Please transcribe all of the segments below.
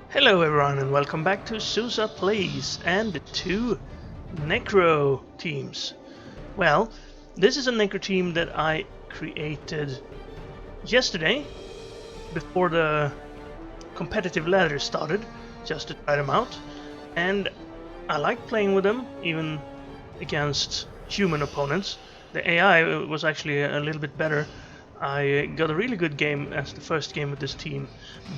Hello everyone and welcome back to Sousa Plays and the two Necro teams. Well, this is a Necro team that I created yesterday before the competitive ladder started, just to try them out. And I like playing with them, even against human opponents. The AI was actually a little bit better. I got a really good game as the first game with this team,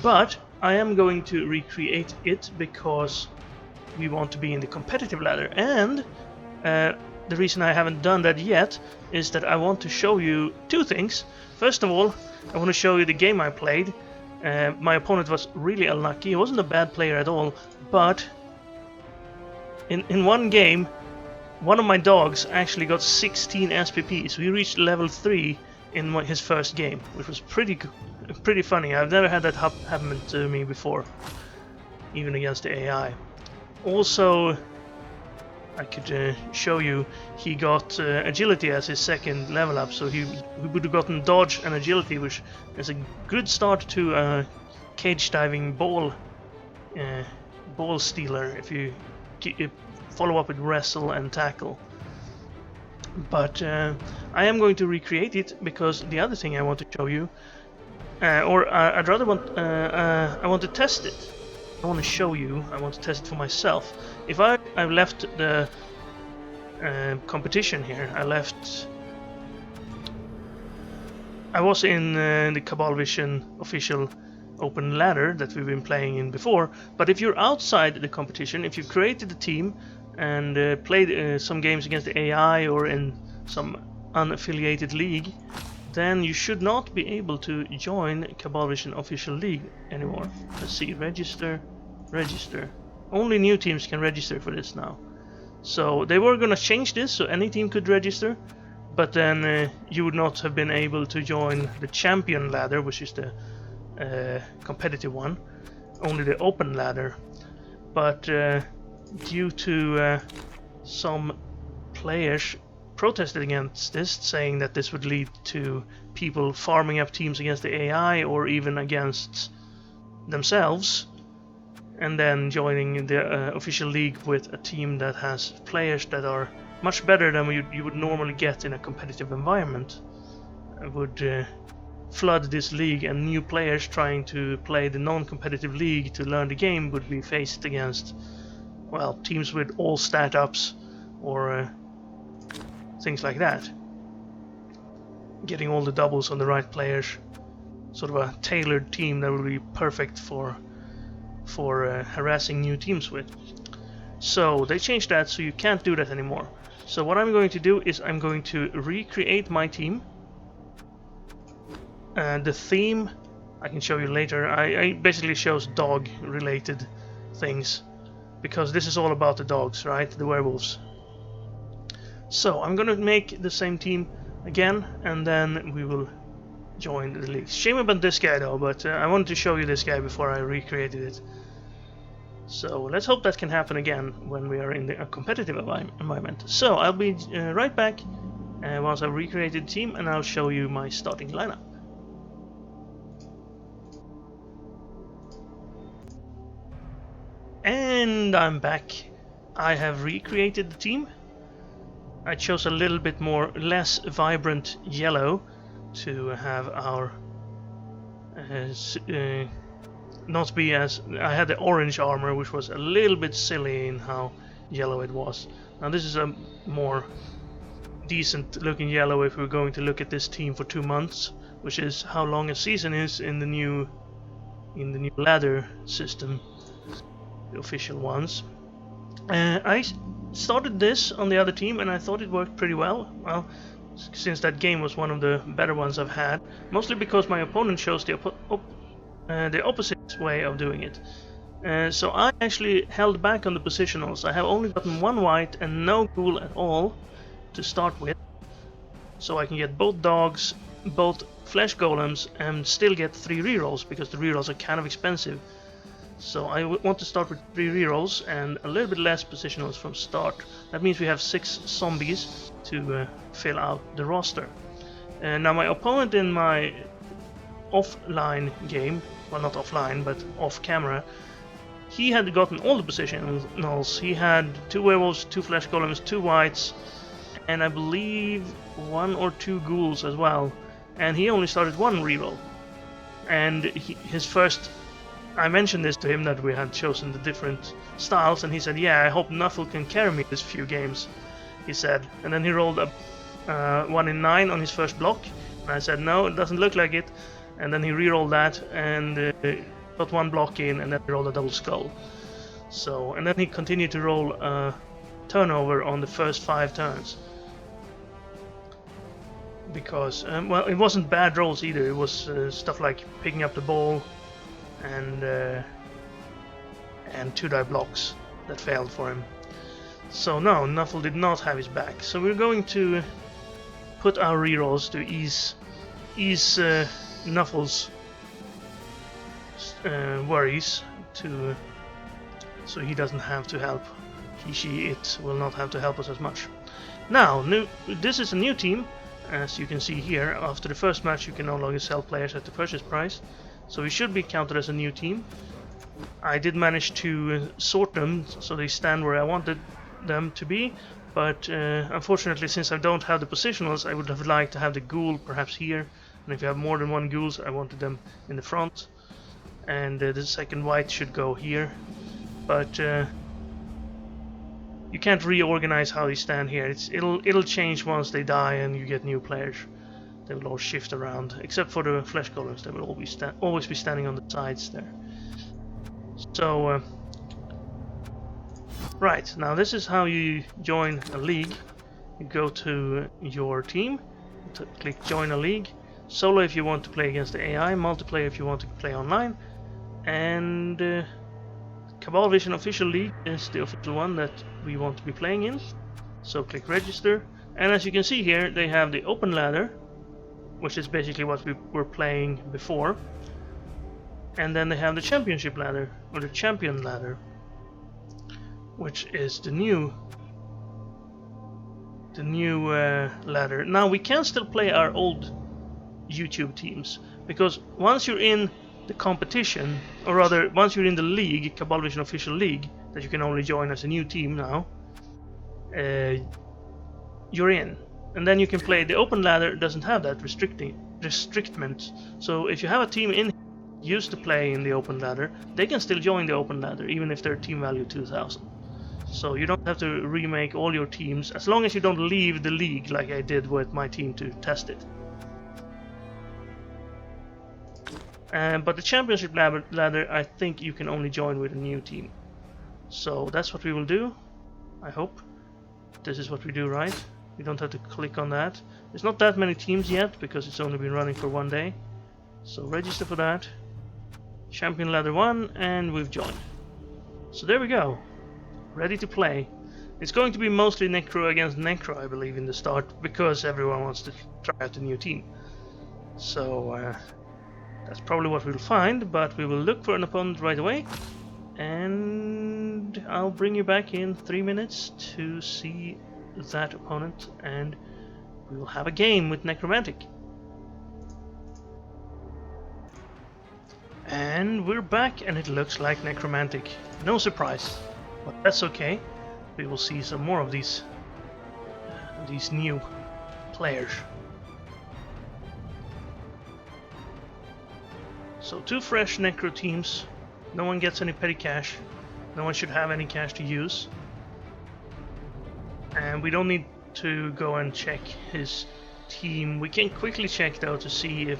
but I am going to recreate it because we want to be in the competitive ladder, and the reason I haven't done that yet is that I want to show you two things. First of all, I want to show you the game I played. My opponent was really unlucky. He wasn't a bad player at all, but in one game, one of my dogs actually got 16 SPP, so he reached level 3 in his first game, which was pretty funny. I've never had that happen to me before, even against the AI. Also, I could show you he got agility as his second level up, so he would have gotten dodge and agility, which is a good start to a cage diving ball stealer if you follow up with wrestle and tackle. But I am going to recreate it because the other thing I want to show you, I want to test it. I want to show you. I want to test it for myself. If I've left the competition here, I was in the Cabalvision official open ladder that we've been playing in before. But if you're outside the competition, if you've created a team and played some games against the AI or in some unaffiliated league, then you should not be able to join Cabalvision official league anymore. Let's see, register. Only new teams can register for this now. So they were gonna change this so any team could register, but then you would not have been able to join the champion ladder, which is the competitive one, only the open ladder. But due to some players protested against this, saying that this would lead to people farming up teams against the AI or even against themselves, and then joining the official league with a team that has players that are much better than you would normally get in a competitive environment, would flood this league, and new players trying to play the non-competitive league to learn the game would be faced against, well, teams with all stat ups or things like that. Getting all the doubles on the right players, sort of a tailored team that would be perfect for harassing new teams with. So they changed that, so you can't do that anymore. So what I'm going to do is I'm going to recreate my team. The theme I can show you later. I basically shows dog related things, because this is all about the dogs, right? The werewolves. So I'm gonna make the same team again, and then we will join the league. Shame about this guy though, but I wanted to show you this guy before I recreated it. So let's hope that can happen again when we are in a competitive environment. So I'll be right back once I've recreated the team, and I'll show you my starting lineup. And I'm back. I have recreated the team. I chose a little bit less vibrant yellow to have our not be as... I had the orange armor, which was a little bit silly in how yellow it was. Now this is a more decent looking yellow if we're going to look at this team for 2 months, which is how long a season is in the new ladder system, the official ones. I started this on the other team and I thought it worked pretty well. Well, since that game was one of the better ones I've had, mostly because my opponent chose the opposite way of doing it. So I actually held back on the positionals. I have only gotten 1 white and no ghoul at all to start with, so I can get both dogs, both flesh golems, and still get 3 rerolls, because the rerolls are kind of expensive. So I want to start with 3 rerolls and a little bit less positionals from start. That means we have 6 zombies to fill out the roster. Now my opponent in my offline game, well, not offline but off camera, he had gotten all the positionals. He had 2 werewolves, 2 flesh golems, 2 whites, and I believe 1 or 2 ghouls as well. And he only started 1 reroll. And his first, I mentioned this to him that we had chosen the different styles, and he said, "Yeah, I hope Nuffle can carry me this few games," he said. And then he rolled a 1 in 9 on his first block, and I said, "No, it doesn't look like it." And then he re-rolled that and got 1 block in, and then he rolled a double skull. So, and then he continued to roll a turnover on the first 5 turns. Because, well, it wasn't bad rolls either. It was stuff like picking up the ball and 2-die blocks that failed for him. So no, Nuffle did not have his back. So we're going to put our rerolls to ease Nuffle's worries, so he doesn't have to help. It will not have to help us as much. Now, this is a new team. As you can see here, after the first match you can no longer sell players at the purchase price, so we should be counted as a new team. I did manage to sort them so they stand where I wanted them to be, but unfortunately, since I don't have the positionals, I would have liked to have the ghoul perhaps here, and if you have more than 1 ghouls, I wanted them in the front, and the second white should go here, but you can't reorganize how they stand here. It'll change once they die and you get new players. They will all shift around, except for the flesh golems. They will always be standing on the sides there. So, right, now this is how you join a league. You go to your team, click join a league, solo if you want to play against the AI, multiplayer if you want to play online, and Cabalvision official league is the official one that we want to be playing in. So click register, and as you can see here, they have the open ladder, which is basically what we were playing before, and then they have the championship ladder, or the champion ladder, which is the new ladder. Now we can still play our old YouTube teams, because once you're in the competition, or rather once you're in the league, Cabalvision official league, that you can only join as a new team now, you're in, and then you can play. The open ladder doesn't have that restrictment, so if you have a team in used to play in the open ladder, they can still join the open ladder even if their team value 2000. So you don't have to remake all your teams, as long as you don't leave the league like I did with my team to test it. But the championship ladder, I think you can only join with a new team. So that's what we will do, I hope. This is what we do, right? You don't have to click on that. There's not that many teams yet, because it's only been running for 1 day. So register for that. Champion ladder 1, and we've joined. So there we go. Ready to play. It's going to be mostly Necro against Necro, I believe, in the start, because everyone wants to try out a new team. So that's probably what we'll find, but we will look for an opponent right away, and I'll bring you back in 3 minutes to see that opponent, and we will have a game with Necromantic. And we're back, and it looks like Necromantic. No surprise, but that's okay. We will see some more of these new players. So 2 fresh Necro teams. No one gets any petty cash. No one should have any cash to use. And we don't need to go and check his team. We can quickly check though to see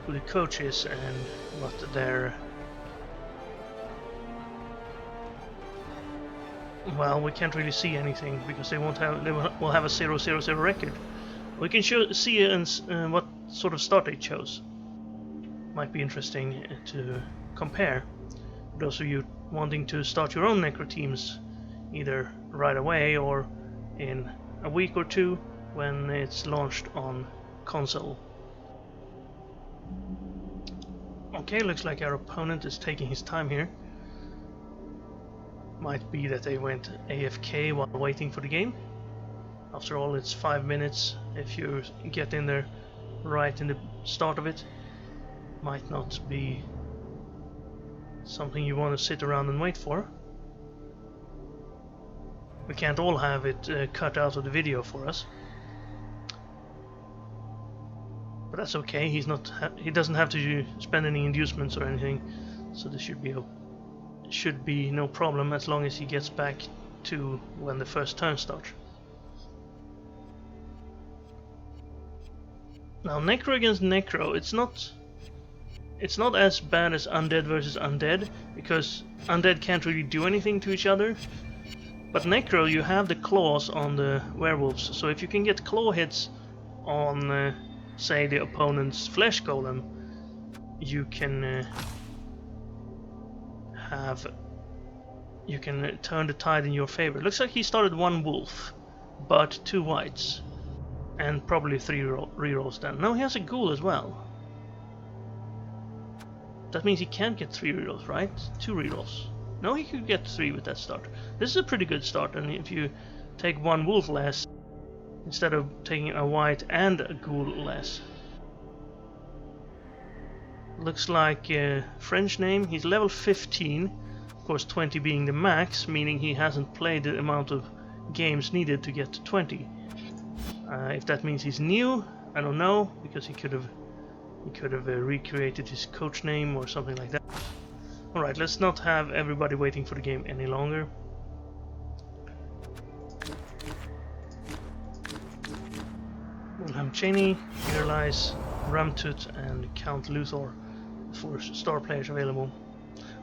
who the coach is and what their... Well, we can't really see anything because they will have a 0-0-0 record. We can see what sort of start they chose. Might be interesting to compare. Those of you wanting to start your own Necro teams, either right away or in a week or 2 when it's launched on console. Okay, looks like our opponent is taking his time here. Might be that they went AFK while waiting for the game. After all, it's 5 minutes if you get in there right in the start of it. Might not be something you want to sit around and wait for. We can't all have it cut out of the video for us. But that's okay, he doesn't have to spend any inducements or anything, so this should be no problem as long as he gets back to when the first turn starts. Now Necro against Necro, it's not as bad as Undead versus Undead, because Undead can't really do anything to each other. But Necro, you have the claws on the werewolves, so if you can get claw hits on, say, the opponent's flesh golem, you can turn the tide in your favor. Looks like he started 1 wolf, but 2 whites, and probably 3 rerolls then. No, he has a ghoul as well. That means he can't get 3 rerolls, right? 2 rerolls. No, he could get 3 with that start. This is a pretty good start, and if you take 1 wolf less, instead of taking a white and a ghoul less. Looks like a French name. He's level 15, of course 20 being the max, meaning he hasn't played the amount of games needed to get to 20. If that means he's new, I don't know, because he could have recreated his coach name or something like that. Alright, let's not have everybody waiting for the game any longer. Wilhelm Cheney, here lies Ramtut and Count Luthor for star players available.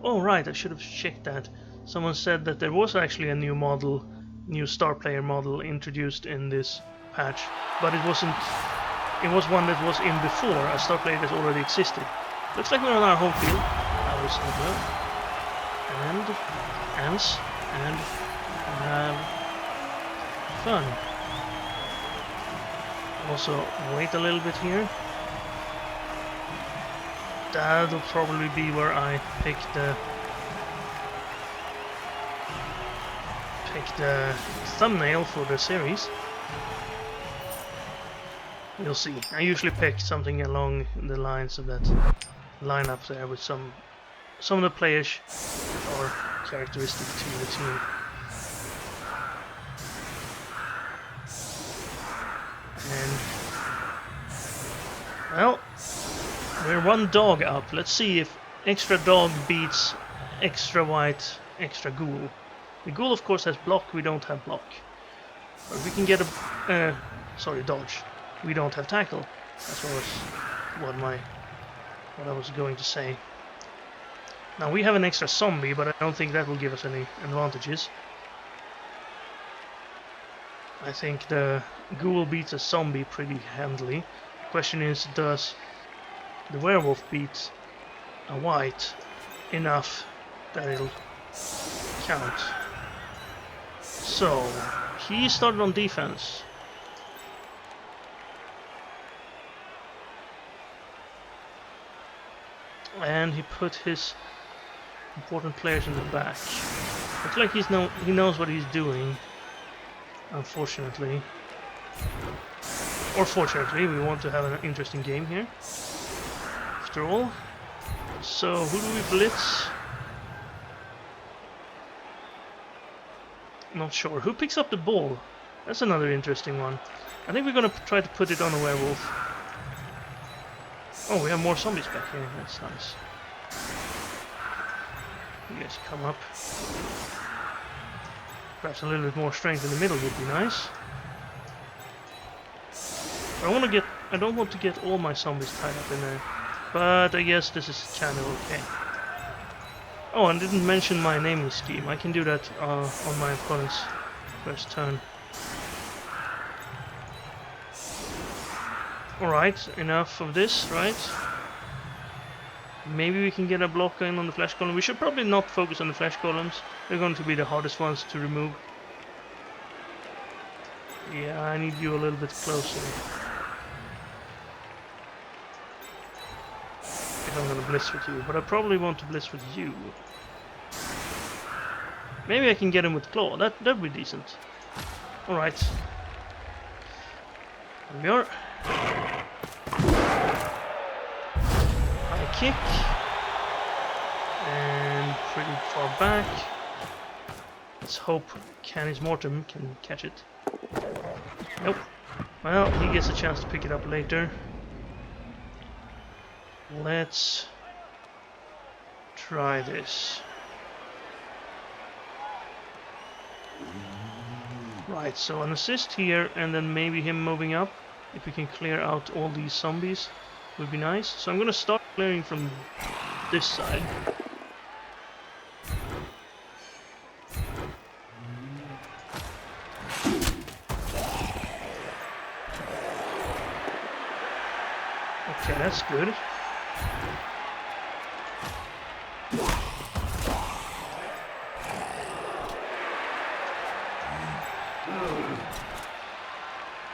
Oh right, I should have checked that. Someone said that there was actually a new star player model introduced in this patch, but it was one that was in before, a star player that already existed. Looks like we're on our home field. That was good. And ants, and fun. Also, wait a little bit here. That'll probably be where I pick the thumbnail for the series. You'll see. I usually pick something along the lines of that lineup there with some of the players that are characteristic to the team. And well, we're 1 dog up. Let's see if extra dog beats extra white, extra ghoul. The ghoul of course has block, we don't have block. But we can get a dodge. We don't have tackle. That's what I was going to say. Now we have an extra zombie, but I don't think that will give us any advantages. I think the ghoul beats a zombie pretty handily. The question is, does the werewolf beat a white enough that it'll count? So, he started on defense. And he put his important players in the back. Looks like he knows what he's doing. Unfortunately. Or fortunately, we want to have an interesting game here. After all. So, who do we blitz? Not sure. Who picks up the ball? That's another interesting one. I think we're gonna try to put it on a werewolf. Oh, we have more zombies back here. That's nice. You guys come up. Perhaps a little bit more strength in the middle would be nice. I don't want to get all my zombies tied up in there. But I guess this is kind of okay. Oh, and didn't mention my naming scheme. I can do that on my opponent's first turn. Alright, enough of this, right? Maybe we can get a block in on the flesh golem. We should probably not focus on the flesh golems. They're going to be the hardest ones to remove. Yeah, I need you a little bit closer. If I'm gonna bliss with you, but I probably want to bliss with you. Maybe I can get him with claw. That'd be decent. Alright. Here we are. High kick. And far back. Let's hope Canis Mortem can catch it. Nope. Well, he gets a chance to pick it up later. Let's try this. Right, so an assist here, and then maybe him moving up. If we can clear out all these zombies, would be nice. So I'm gonna start clearing from this side. Okay, that's good.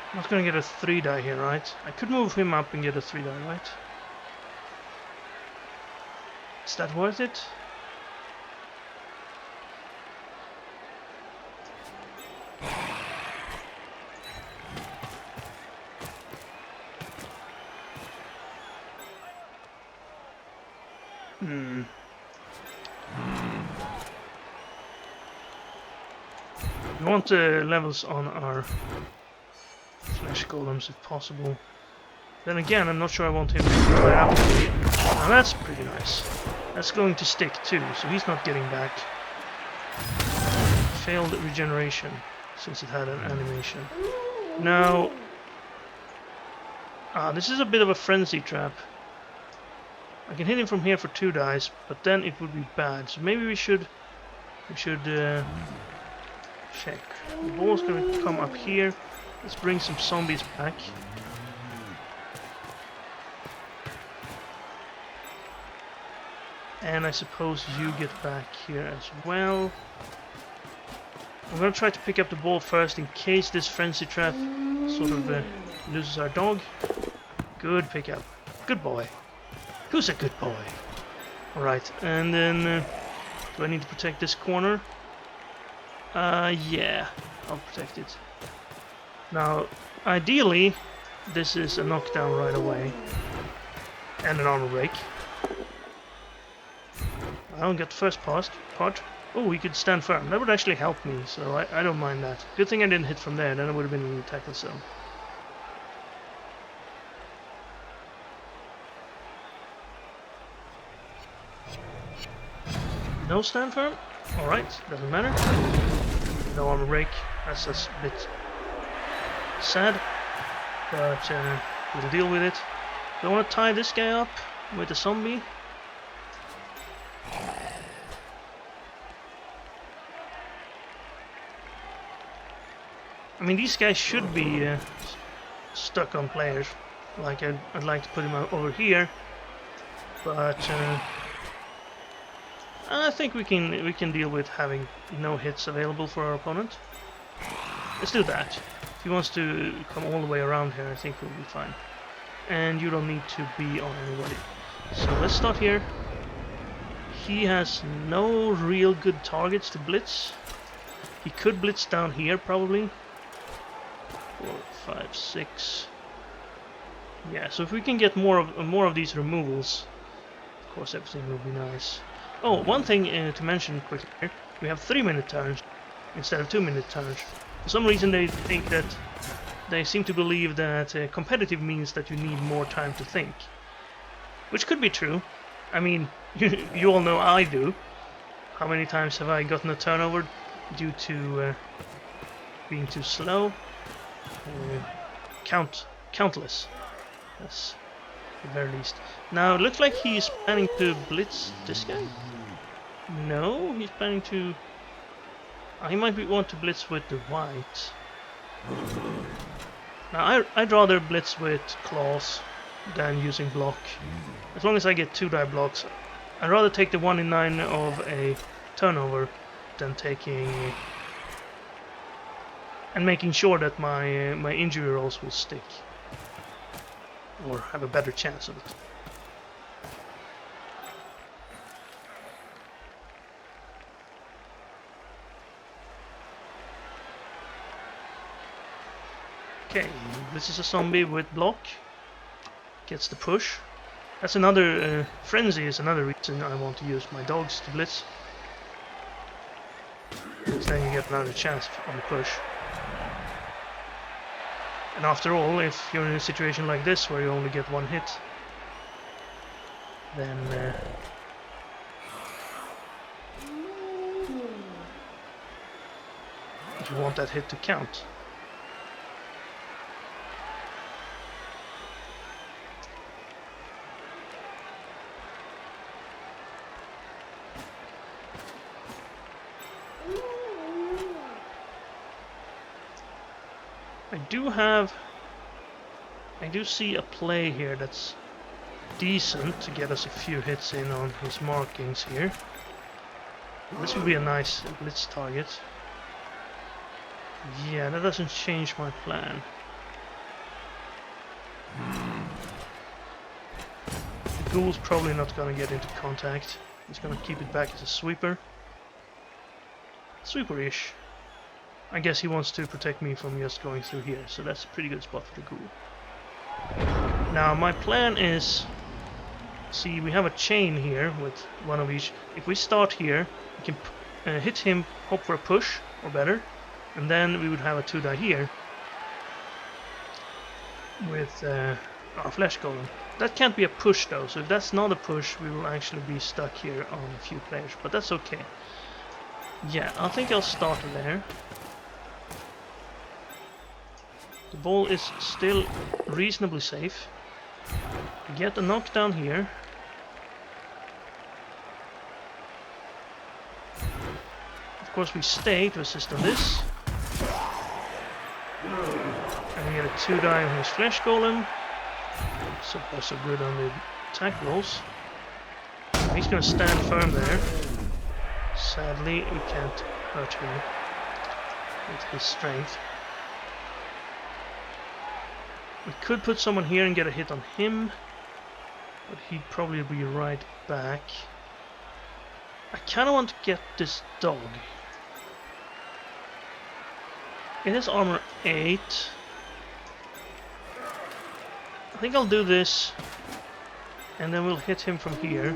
I'm not gonna get a 3-die here, right? I could move him up and get a 3-die, right? Is that worth it? We want levels on our flesh golems if possible. Then again, I'm not sure I want him to fly up. Now that's pretty nice. That's going to stick too, so he's not getting back. Failed regeneration, since it had an animation. Now... this is a bit of a frenzy trap. I can hit him from here for 2 dice, but then it would be bad. So maybe we should check. The ball's gonna come up here. Let's bring some zombies back. And I suppose you get back here as well. I'm gonna try to pick up the ball first in case this frenzy trap sort of loses our dog. Good pickup. Good boy. Who's a good boy? Alright, and then do I need to protect this corner? Yeah, I'll protect it. Now, ideally, this is a knockdown right away. And an armor break. I don't get the first part. Oh, we could stand firm. That would actually help me, so I don't mind that. Good thing I didn't hit from there, then I would have been in the tackle zone. No stand firm? Alright, doesn't matter. No armor break. That's a bit sad, but we'll deal with it. Do I want to tie this guy up with a zombie? I mean, these guys should be stuck on players. Like I'd like to put him over here, but I think we can deal with having no hits available for our opponent. Let's do that. If he wants to come all the way around here, I think we'll be fine. And you don't need to be on anybody. So let's start here. He has no real good targets to blitz. He could blitz down here probably. 4, 5, 6. Yeah, so if we can get more of these removals, of course everything will be nice. Oh, one thing to mention quickly here, we have 3-minute turns instead of 2-minute turns. For some reason they seem to believe that competitive means that you need more time to think. Which could be true. I mean, you all know I do. How many times have I gotten a turnover due to being too slow? Countless. That's at the very least. Now it looks like he's planning to blitz this guy. No, he's planning to. He might want to blitz with the white. Now I'd rather blitz with claws than using block. As long as I get 2-die blocks, I'd rather take the 1 in 9 of a turnover than taking and making sure that my injury rolls will stick or have a better chance of it. Okay, this is a zombie with block. Gets the push. That's another frenzy is another reason I want to use my dogs to blitz. because then you get another chance on the push. And after all, if you're in a situation like this where you only get one hit, then you want that hit to count. I do see a play here that's decent to get us a few hits in on his markings here. This would be a nice blitz target. Yeah, that doesn't change my plan. The ghoul's probably not gonna get into contact. He's gonna keep it back as a sweeper. Sweeper-ish. I guess he wants to protect me from just going through here, so that's a pretty good spot for the ghoul. Now my plan is, see, we have a chain here with one of each. If we start here, we can hit him, hope for a push or better, and then we would have a 2-die here with our flesh golem. That can't be a push though, so if that's not a push, we will actually be stuck here on a few players, but that's okay. Yeah, I think I'll start there. The ball is still reasonably safe. We get a knockdown here. Of course we stay to assist on this. And we get a 2-die on his flesh golem. So far so good on the attack rolls. He's gonna stand firm there. Sadly we can't hurt him with his strength. We could put someone here and get a hit on him, but he'd probably be right back. I kinda want to get this dog. It has armor 8. I think I'll do this, and then we'll hit him from here.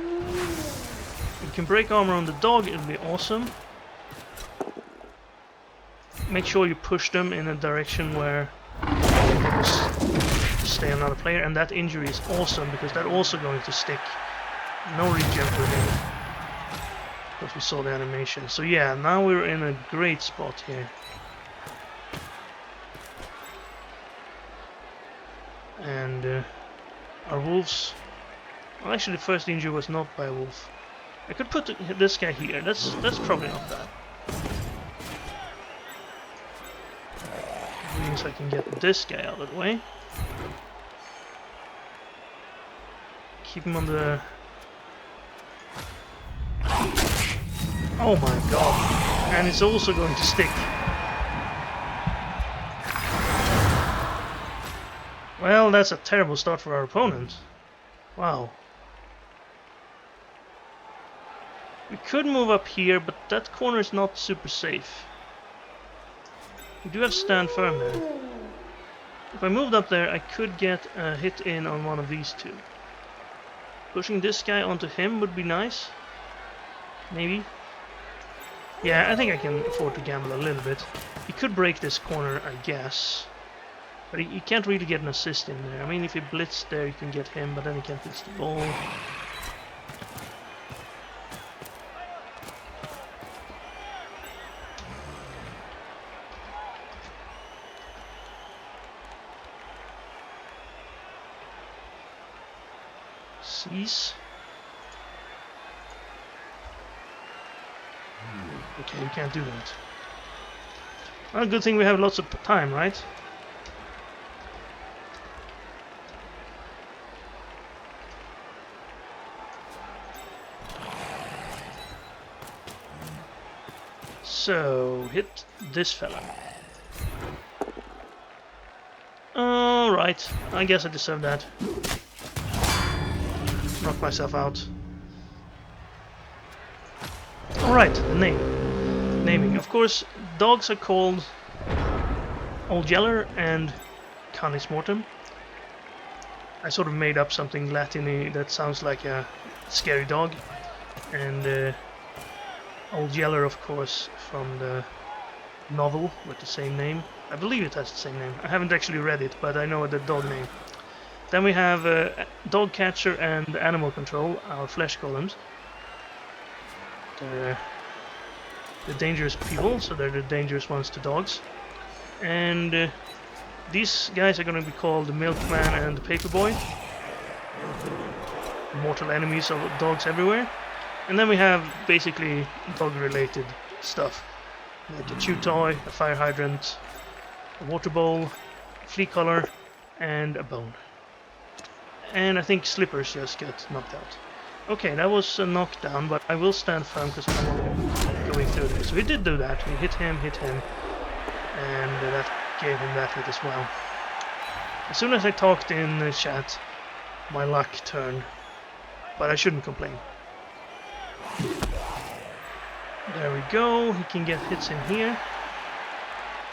We can break armor on the dog, it'll be awesome. Make sure you push them in a direction where stay another player, and that injury is awesome because that's also going to stick. No regen for him, because we saw the animation. So yeah, now we're in a great spot here. And our wolves, well, actually the first injury was not by a wolf. I could put this guy here, that's probably not bad. Means I can get this guy out of the way. Keep him on the... Oh my god. And it's also going to stick. Well, that's a terrible start for our opponent. Wow. We could move up here, but that corner is not super safe. We do have stand firm there. If I moved up there, I could get a hit in on one of these two. Pushing this guy onto him would be nice. Maybe. Yeah, I think I can afford to gamble a little bit. He could break this corner, I guess. But he can't really get an assist in there. I mean, if he blitzed there, you can get him, but then he can't blitz the ball. Cease. Okay, you can't do that. Well, good thing we have lots of time, right? So, hit this fella. Alright, I guess I deserve that. Knock myself out. Alright, the naming. Of course, dogs are called Old Yeller and Canis Mortem. I sort of made up something Latin-y that sounds like a scary dog. And Old Yeller, of course, from the novel with the same name. I believe it has the same name. I haven't actually read it, but I know the dog name. Then we have Dog Catcher and Animal Control, our flesh golems. They're the dangerous people, so they're the dangerous ones to dogs. And these guys are going to be called the Milkman and the Paperboy. Mortal enemies of dogs everywhere. And then we have basically dog-related stuff. Like a chew toy, a fire hydrant, a water bowl, a flea collar, and a bone. And I think Slippers just get knocked out. Okay, that was a knockdown, but I will stand firm because I'm going through this. So we did do that. We hit him, and that gave him that hit as well. As soon as I talked in the chat, my luck turned. But I shouldn't complain. There we go. He can get hits in here.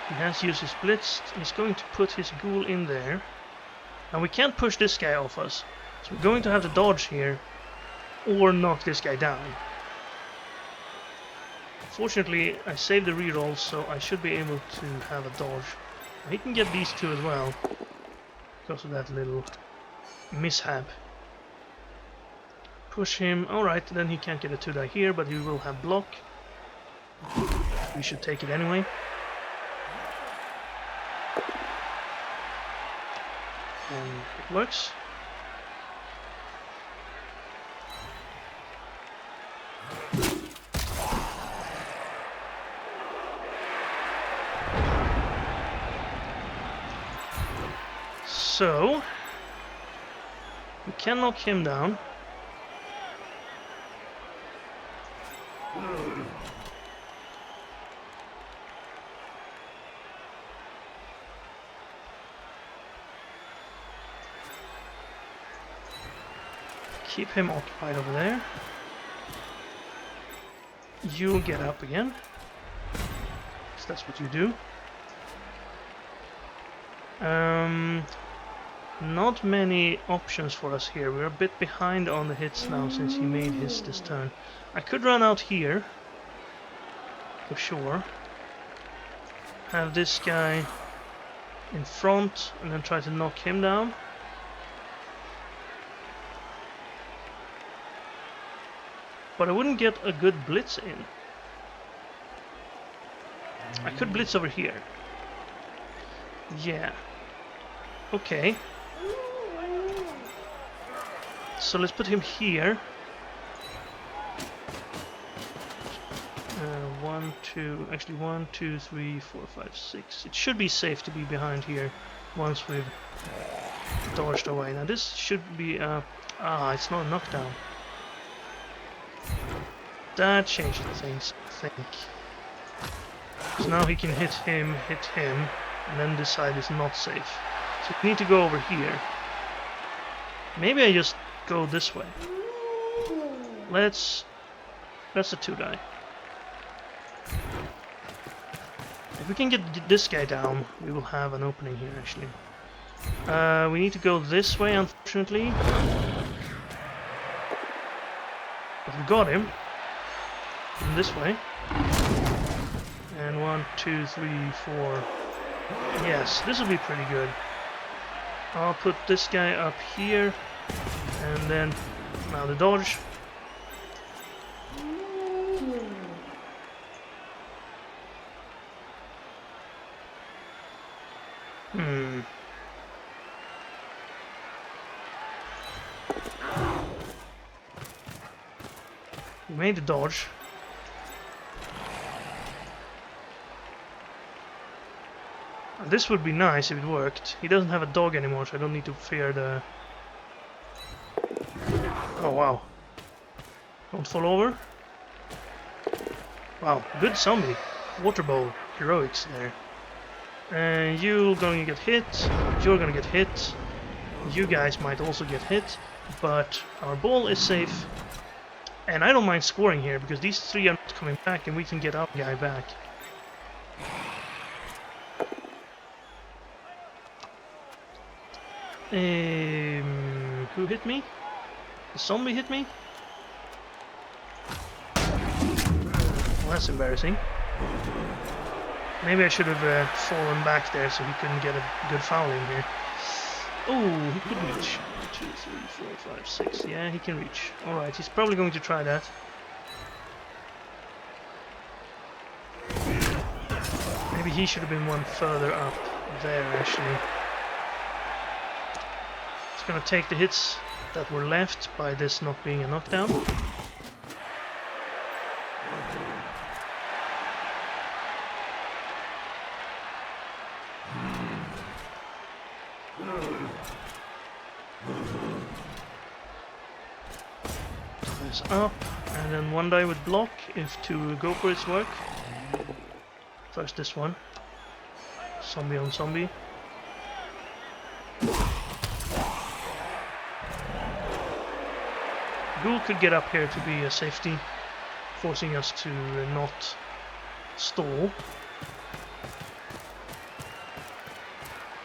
He has used his blitz. He's going to put his ghoul in there. And we can't push this guy off us. So we're going to have to dodge here or knock this guy down. Fortunately, I saved the reroll, so I should be able to have a dodge. He can get these two as well because of that little mishap. Push him. Alright, then he can't get a 2-die here, but he will have block. We should take it anyway. And it works. So we can knock him down. Keep him occupied over there. You'll get up again, because that's what you do. Not many options for us here. We're a bit behind on the hits now since he made his this turn. I could run out here, for sure. Have this guy in front and then try to knock him down. But I wouldn't get a good blitz in. I could blitz over here. Yeah. Okay. So let's put him here. 1, 2, 3, 4, 5, 6. It should be safe to be behind here once we've dodged away. Now this should be it's not a knockdown. That changed things, I think. So now he can hit him, and then this side is not safe. So we need to go over here. Maybe I just go this way. That's a 2-die. If we can get this guy down, we will have an opening here, actually. We need to go this way, unfortunately. But we got him. And this way. And 1, 2, 3, 4. Yes, this will be pretty good. I'll put this guy up here. And then, now the dodge. We made the dodge. This would be nice if it worked. He doesn't have a dog anymore, so I don't need to fear the... Oh wow. Don't fall over. Wow, good zombie. Water bowl. Heroics there. And you're going to get hit. You're going to get hit. You guys might also get hit. But our ball is safe. And I don't mind scoring here, because these three are not coming back, and we can get our guy back. Who hit me? The zombie hit me? Well, that's embarrassing. Maybe I should have fallen back there so he couldn't get a good foul in here. Oh, he could reach. 1, 2, 3, 4, 5, 6. Yeah, he can reach. Alright, he's probably going to try that. Maybe he should have been one further up there, actually. It's gonna take the hits that were left by this not being a knockdown. This up, and then one die would block if to go for its work. First this one. Zombie on zombie. Ghoul could get up here to be a safety, forcing us to not stall.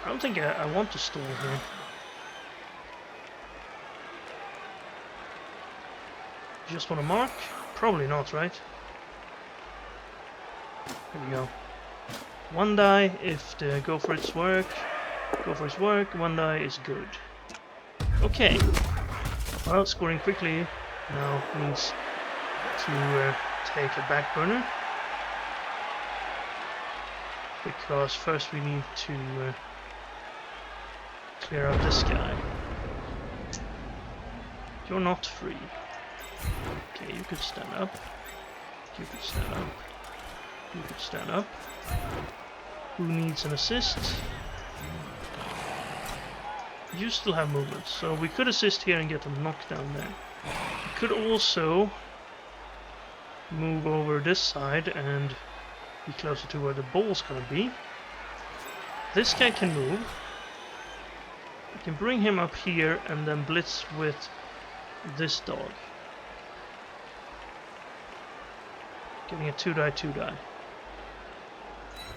I don't think I want to stall here. Just want to mark? Probably not, right? Here we go. One die if the go for its work. Go for its work. One die is good. Okay. Well, scoring quickly now needs to take a back burner. Because first we need to clear out this guy. You're not free. Okay, you could stand up. You could stand up. You could stand up. Who needs an assist? You still have movement, so we could assist here and get a knockdown there. We could also move over this side and be closer to where the ball's gonna be. This guy can move. We can bring him up here and then blitz with this dog. Getting a 2-die, 2-die.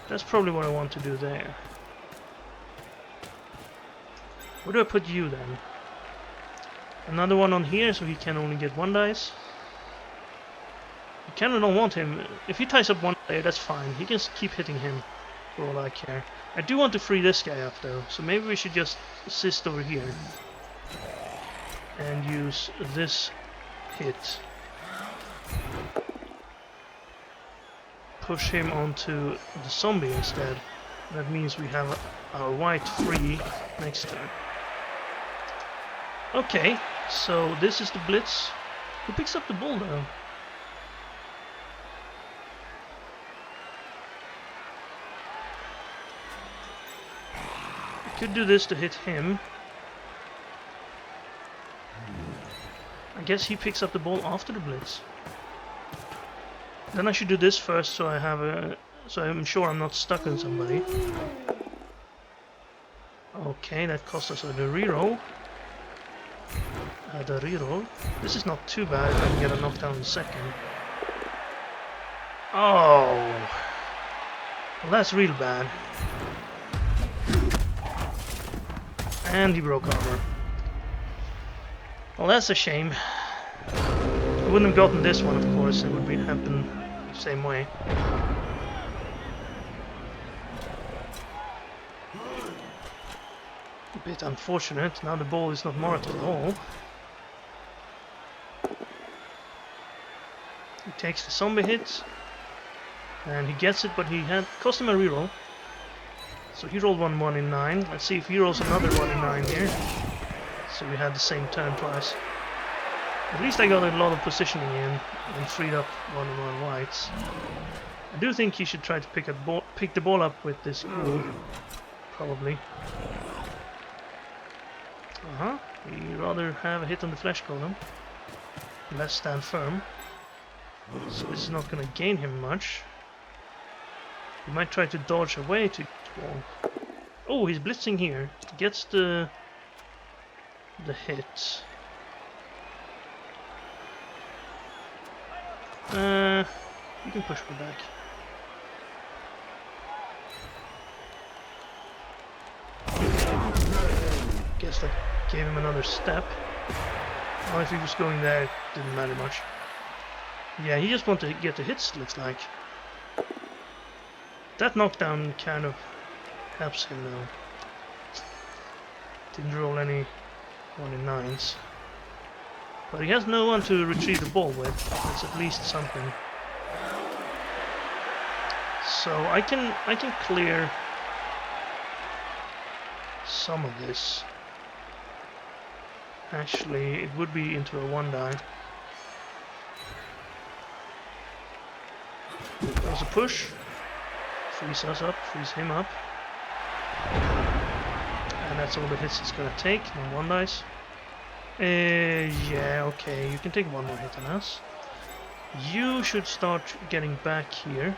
That's probably what I want to do there. Where do I put you then? Another one on here so he can only get 1 dice. I kind of don't want him. If he ties up 1 player, that's fine. He can keep hitting him for all I care. I do want to free this guy up though, so maybe we should just assist over here and use this hit. Push him onto the zombie instead. That means we have our white free next turn. Okay, so this is the blitz. Who picks up the ball though? I could do this to hit him. I guess he picks up the ball after the blitz. Then I should do this first so I have a... so I'm sure I'm not stuck on somebody. Okay, that cost us a reroll. The reroll. This is not too bad if I can get a knockdown in a second. Oh! Well, that's real bad. And he broke armor. Well, that's a shame. I wouldn't have gotten this one, of course. It would have been the same way. A bit unfortunate. Now the ball is not marked at all. He takes the zombie hit. And he gets it, but he had cost him a reroll. So he rolled 1 in 9. Let's see if he rolls another 1 in 9 here. So we had the same turn twice. At least I got a lot of positioning in and freed up 1 of my whites. I do think he should try to pick the ball up with this ghoul. Probably. He'd rather have a hit on the flesh golem. Less stand firm. So this is not going to gain him much. He might try to dodge away to wall. Oh, he's blitzing here. Gets the hit. You can push me back. Guess that gave him another step. Well, if he was going there, it didn't matter much. Yeah, he just wanted to get the hits, looks like. That knockdown kind of helps him though. Didn't roll any 1-in-9s. But he has no one to retrieve the ball with. That's at least something. So I can clear some of this. Actually, it would be into a 1-die. There's a push. Freeze us up, freeze him up. And that's all the hits it's gonna take, no 1-dies. Yeah, okay, you can take one more hit on us. You should start getting back here.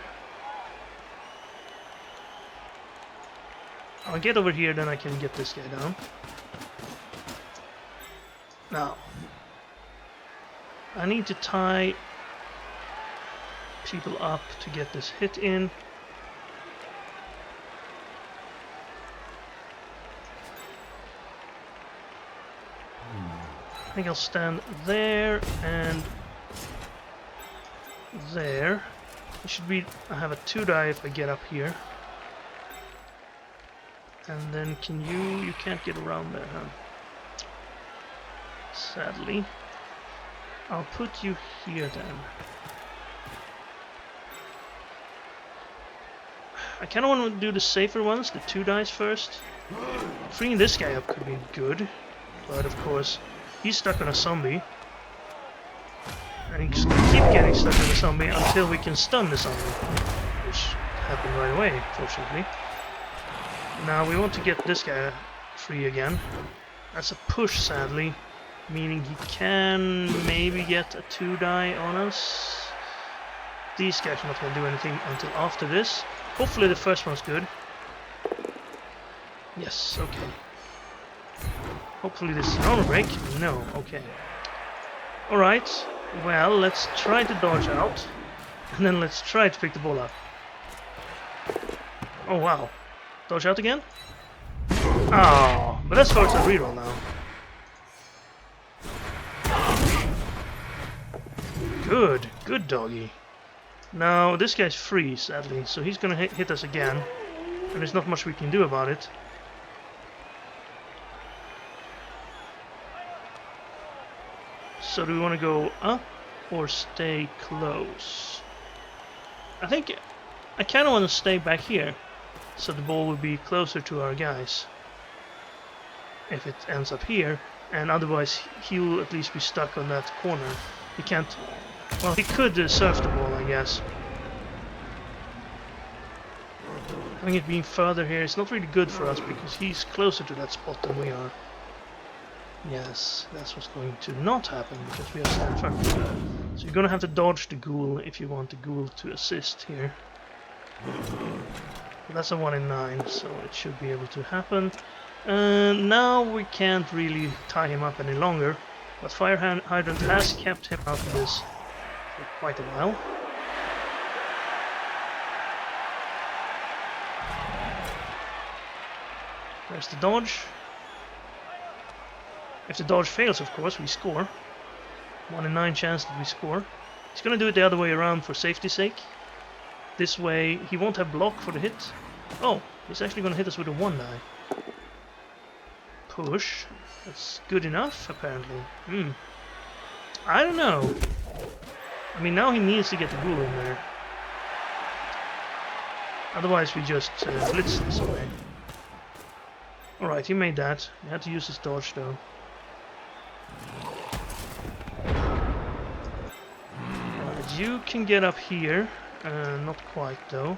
I'll get over here, then I can get this guy down. Now, I need to tie people up to get this hit in. I think I'll stand there and there. It should be. I have a 2-die if I get up here. And then can you? You can't get around there, huh? Sadly. I'll put you here then. I kind of want to do the safer ones, the 2-dies first. Freeing this guy up could be good, but of course he's stuck on a zombie. And he can keep getting stuck on the zombie until we can stun the zombie, which happened right away, fortunately. Now we want to get this guy free again. That's a push, sadly, meaning he can maybe get a 2-die on us. These guys are not going to do anything until after this. Hopefully the first one's good. Yes, okay. Hopefully this is an armor break. No, okay. Alright, well, let's try to dodge out. And then let's try to pick the ball up. Oh, wow. Dodge out again? Oh, but that starts a reroll now. Good, good doggy. Now, this guy's free, sadly, so he's gonna hit us again. And there's not much we can do about it. So do we want to go up or stay close? I think I kind of want to stay back here, so the ball will be closer to our guys. If it ends up here, and otherwise he will at least be stuck on that corner. He can't. Well, he could surf the ball, I guess. Having it being further here is not really good for us because he's closer to that spot than we are. Yes, that's what's going to not happen because we are stand firm. So you're gonna have to dodge the ghoul if you want the ghoul to assist here. But that's a 1-in-9, so it should be able to happen. Now we can't really tie him up any longer, but Fire Hydrant has kept him out of this for quite a while. There's the dodge. If the dodge fails, of course, we score. 1-in-9 chance that we score. He's gonna do it the other way around for safety's sake. This way, he won't have block for the hit. Oh, he's actually gonna hit us with a 1-die. Push. That's good enough, apparently. I don't know. I mean, now he needs to get the ghoul in there. Otherwise, we just blitz this away. Alright, he made that. He had to use his dodge, though. You can get up here. Not quite, though.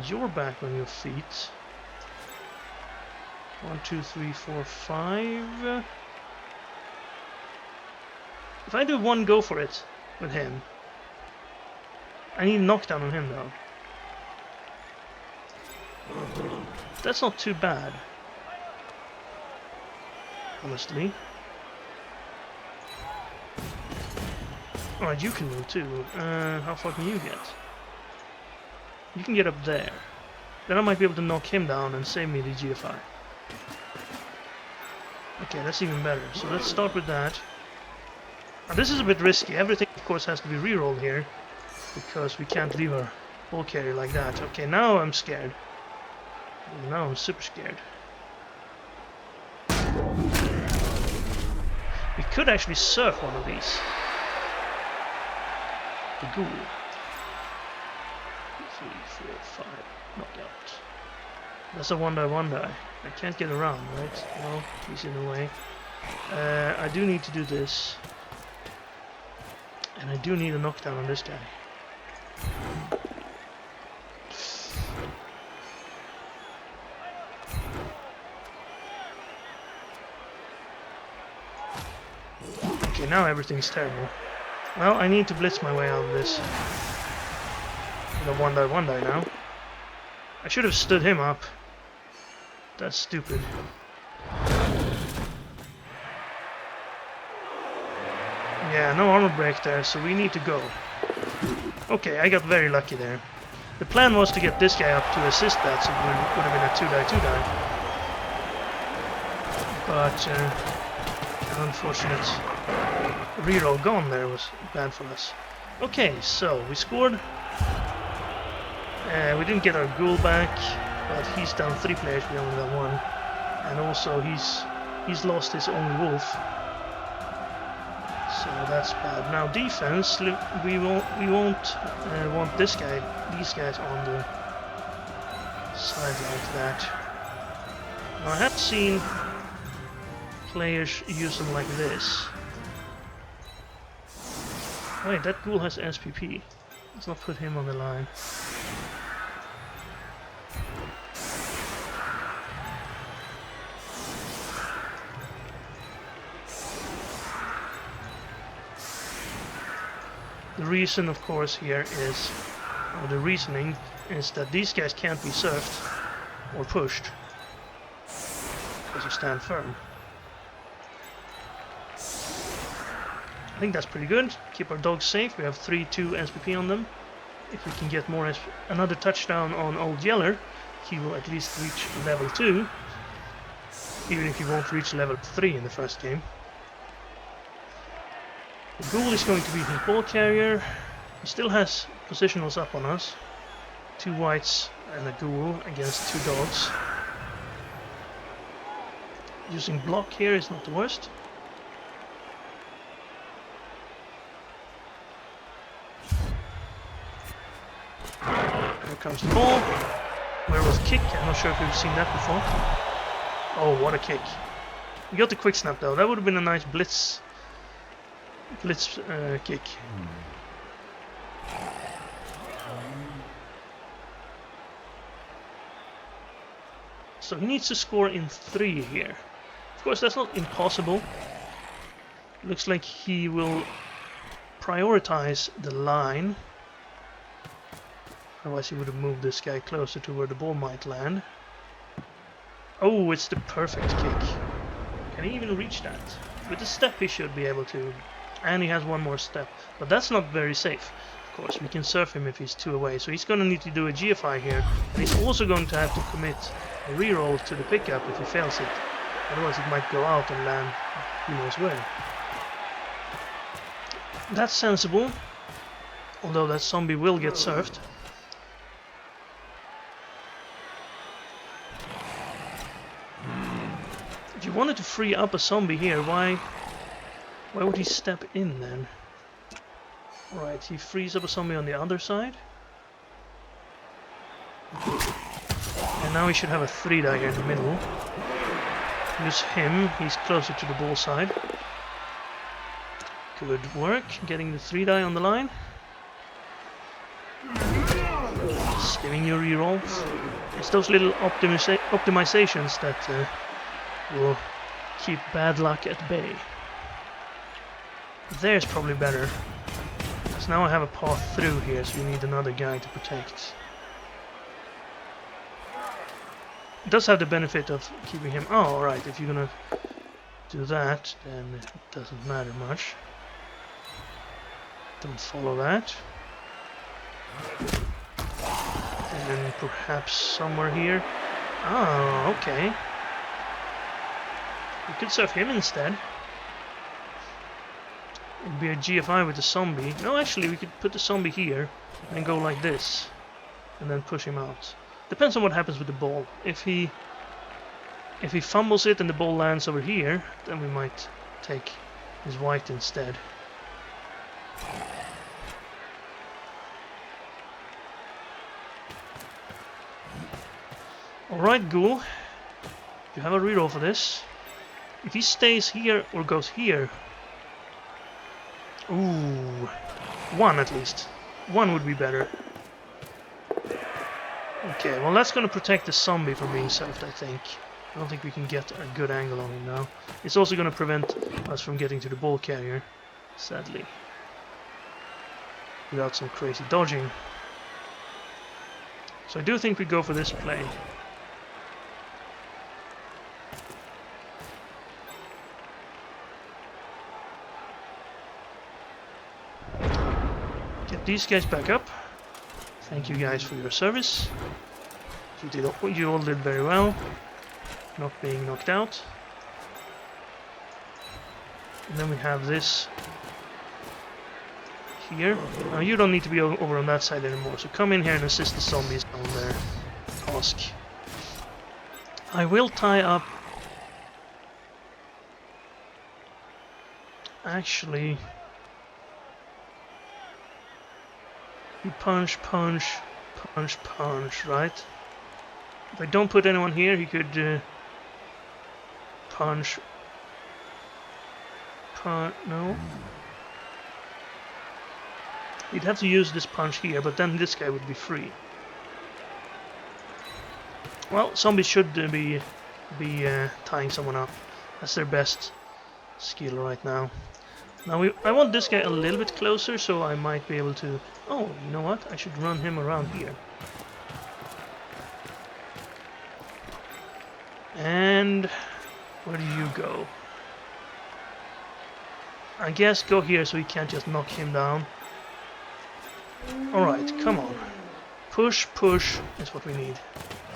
You're back on your feet. 1, 2, 3, 4, 5. If I do one go for it with him, I need a knockdown on him, though. That's not too bad, honestly. Alright, you can move too. How far can you get? You can get up there. Then I might be able to knock him down and save me the GFI. Okay, that's even better. So let's start with that. Now this is a bit risky. Everything, of course, has to be rerolled here, because we can't leave our ball carrier like that. Okay, now I'm scared. Now I'm super scared. We could actually surf one of these. The ghoul. 3, 4, 5. Knockout. That's a 1-die, 1-die. I can't get around, right? No, he's in the way. I do need to do this. And I do need a knockdown on this guy. Okay, now everything's terrible. Well, I need to blitz my way out of this. The 1-die, 1-die now. I should have stood him up. That's stupid. Yeah, no armor break there, so we need to go. Okay, I got very lucky there. The plan was to get this guy up to assist that, so it would have been a 2-die, 2-die. But, an unfortunate reroll gone there was bad for us. Okay, so we scored. We didn't get our ghoul back, but he's down 3 players, we only got 1. And also he's lost his only wolf. So that's bad. Now defense, we won't want these guys on the side like that. Now, I have seen players use them like this. Wait, that ghoul has SPP. Let's not put him on the line. The reason, of course, here is, or the reasoning is that these guys can't be surfed or pushed because you stand firm. I think that's pretty good. Keep our dogs safe. We have 3-2 SPP on them. If we can get more another touchdown on Old Yeller, he will at least reach level 2, even if he won't reach level 3 in the first game. The ghoul is going to be his ball carrier. He still has positionals up on us. 2 whites and a ghoul against 2 dogs. Using block here is not the worst. Here comes the ball. Where was kick? I'm not sure if we've seen that before. Oh, what a kick. We got the quick snap though. That would have been a nice blitz kick. So he needs to score in 3 here. Of course, that's not impossible. Looks like he will prioritize the line. Otherwise he would have moved this guy closer to where the ball might land. Oh, it's the perfect kick. Can he even reach that? With the step he should be able to. And he has 1 more step. But that's not very safe. Of course, we can surf him if he's 2 away. So he's going to need to do a GFI here. And he's also going to have to commit a reroll to the pickup if he fails it. Otherwise it might go out and land who knows where. That's sensible. Although that zombie will get surfed. If you wanted to free up a zombie here, why would he step in then? Right, he frees up a zombie on the other side. And now he should have a 3-die here in the middle. Use him, he's closer to the ball side. Good work, getting the 3-die on the line. Just giving you rerolls. It's those little optimizations that will keep bad luck at bay. There's probably better. So now I have a path through here, so we need another guy to protect. It does have the benefit of keeping him... Oh, alright, if you're gonna do that, then it doesn't matter much. Don't follow that. And then perhaps somewhere here. Oh, okay. We could surf him instead. It'd be a GFI with the zombie. No, actually, we could put the zombie here and go like this, and then push him out. Depends on what happens with the ball. If he fumbles it and the ball lands over here, then we might take his white instead. Alright, Ghoul. You have a reroll for this. If he stays here or goes here... Ooh. One at least. One would be better. Okay, well that's gonna protect the zombie from being selfed, I think. I don't think we can get a good angle on him now. It's also gonna prevent us from getting to the ball carrier, sadly. Without some crazy dodging. So I do think we go for this play. Get these guys back up. Thank you guys for your service. You all did very well. Not being knocked out. And then we have this here. Now you don't need to be over on that side anymore, so come in here and assist the zombies on their task. I will tie up... Actually... You punch, punch, punch, punch, right? If I don't put anyone here, he could punch... no? He'd have to use this punch here, but then this guy would be free. Well, zombies should be tying someone up. That's their best skill right now. Now I want this guy a little bit closer, so I might be able to... Oh, you know what? I should run him around here. And... where do you go? I guess go here so he can't just knock him down. Alright, come on. Push, push is what we need.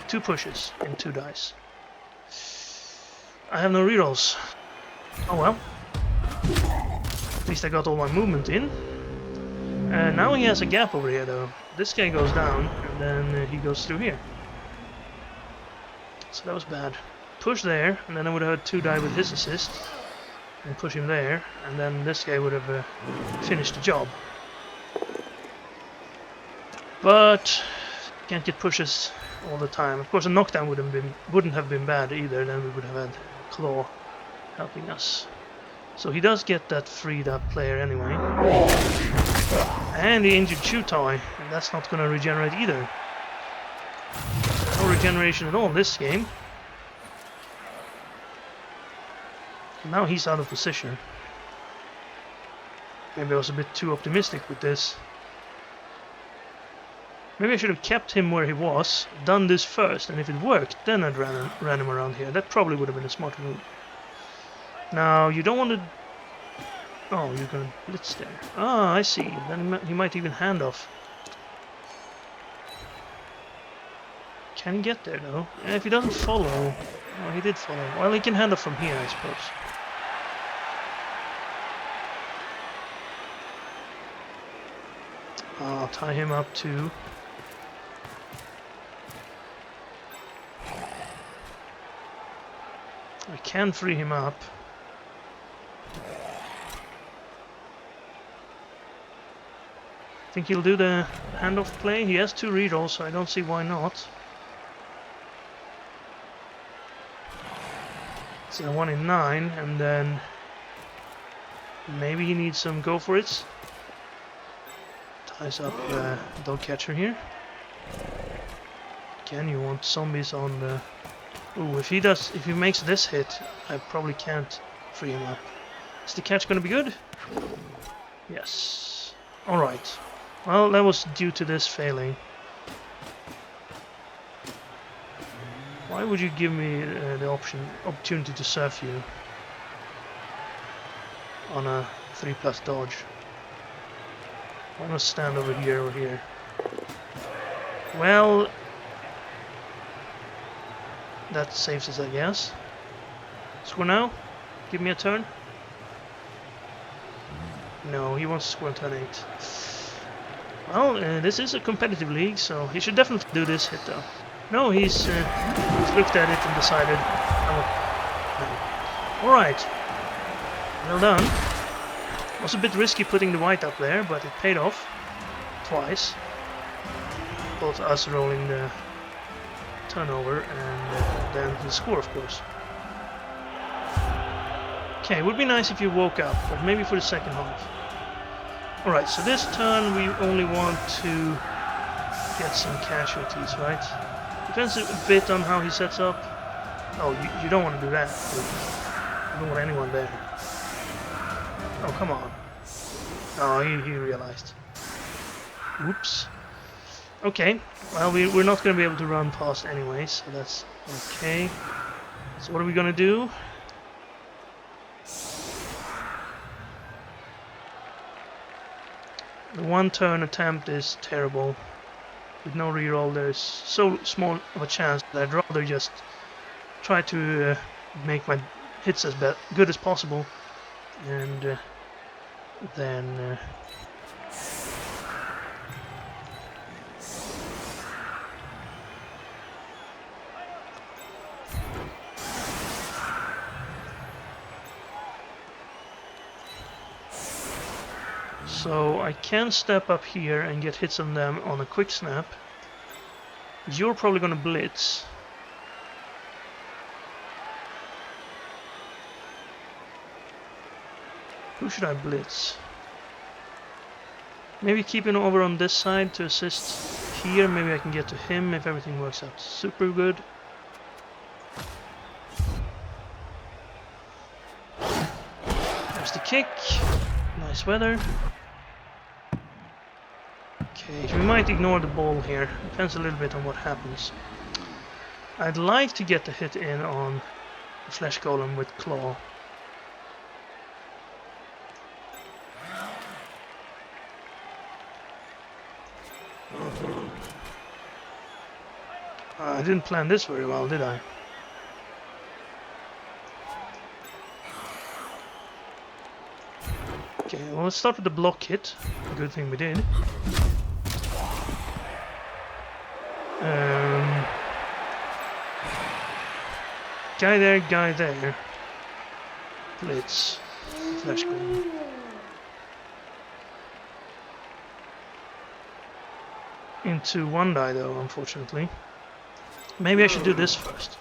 2 pushes and 2 dice. I have no rerolls. Oh well. At least I got all my movement in. And now he has a gap over here though. This guy goes down and then he goes through here. So that was bad. Push there, and then I would have had 2 die with his assist. And push him there, and then this guy would have finished the job. But can't get pushes all the time. Of course, a knockdown wouldn't have been bad either. Then we would have had Claw helping us. So he does get that freed up player anyway. And the injured Chew Toy, and that's not going to regenerate either. No regeneration at all in this game. Now he's out of position. Maybe I was a bit too optimistic with this. Maybe I should have kept him where he was, done this first, and if it worked, then I'd ran him around here. That probably would have been a smart move. Now, you don't want to... Oh, you're going to blitz there. Ah, I see. Then he might even hand off. Can he get there, though? Yeah, if he doesn't follow... Oh, he did follow. Well, he can hand off from here, I suppose. I'll tie him up too. I can free him up. I think he'll do the handoff play. He has 2 rerolls, so I don't see why not. So 1 in 9, and then maybe he needs some go for it. Ties up dog catcher here. Again, you want zombies on the... Ooh, if he makes this hit, I probably can't free him up. Is the catch gonna be good? Yes. Alright. Well, that was due to this failing. Why would you give me the opportunity to surf you on a 3+ dodge? Why not stand over here or here? Well, that saves us, I guess. Score now. Give me a turn. No, he wants to score on turn 8. Well, this is a competitive league, so he should definitely do this hit though. No, he's looked at it and decided. No. Alright. Well done. Was a bit risky putting the white up there, but it paid off. Twice. Both us rolling the turnover and then the score, of course. Okay, it would be nice if you woke up, but maybe for the second half. Alright, so this turn we only want to get some casualties, right? Depends a bit on how he sets up. Oh, you don't want to do that. You don't want anyone there. Oh, come on. Oh, he realized. Oops. Okay, well, we're not going to be able to run past anyway, so that's okay. So what are we going to do? The one turn attempt is terrible. With no reroll, there's so small of a chance that I'd rather just try to make my hits as good as possible, and then so I can step up here and get hits on them on a quick snap. You're probably gonna blitz. Who should I blitz? Maybe keep him over on this side to assist here. Maybe I can get to him if everything works out super good. There's the kick. Nice weather. Okay, we might ignore the ball here. Depends a little bit on what happens. I'd like to get the hit in on the flesh golem with claw. I didn't plan this very well, did I? Okay, well, let's start with the block hit. Good thing we did. Guy there. Blitz. Flash golem. Into one die though, unfortunately. Maybe I should do this first.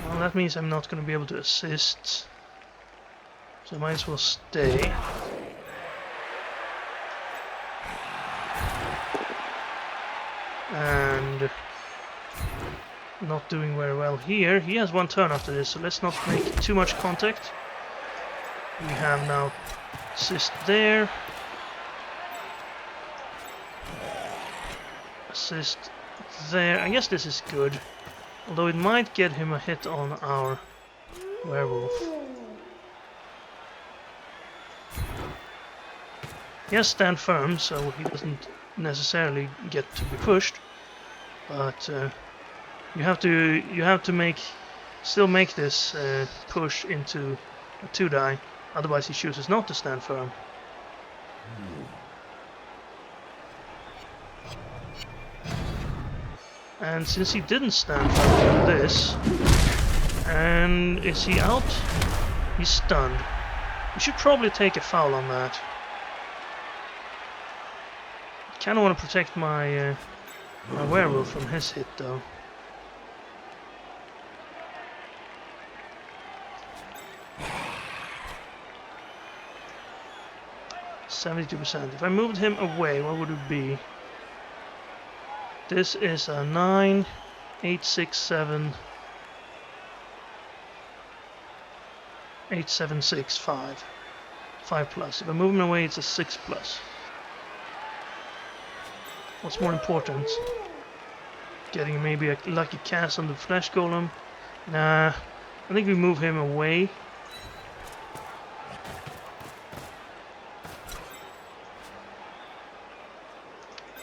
Well, that means I'm not going to be able to assist. So I might as well stay. And not doing very well here. He has one turn after this, so let's not make too much contact. We have now assist there. Assist there. I guess this is good. Although it might get him a hit on our werewolf. He has stand firm, so he doesn't necessarily get to be pushed. But you have to still make this push into a 2-die. Otherwise, he chooses not to stand firm. And since he didn't stand for this, and is he out? He's stunned. We should probably take a foul on that. Kinda want to protect my my werewolf from his hit though. %. If I moved him away, what would it be? This is a 9, 8, 6, 7, 8, 7, 6, 5. 5 plus. If I move him away, it's a 6 plus. What's more important? Getting maybe a lucky cast on the flesh golem? Nah, I think we move him away.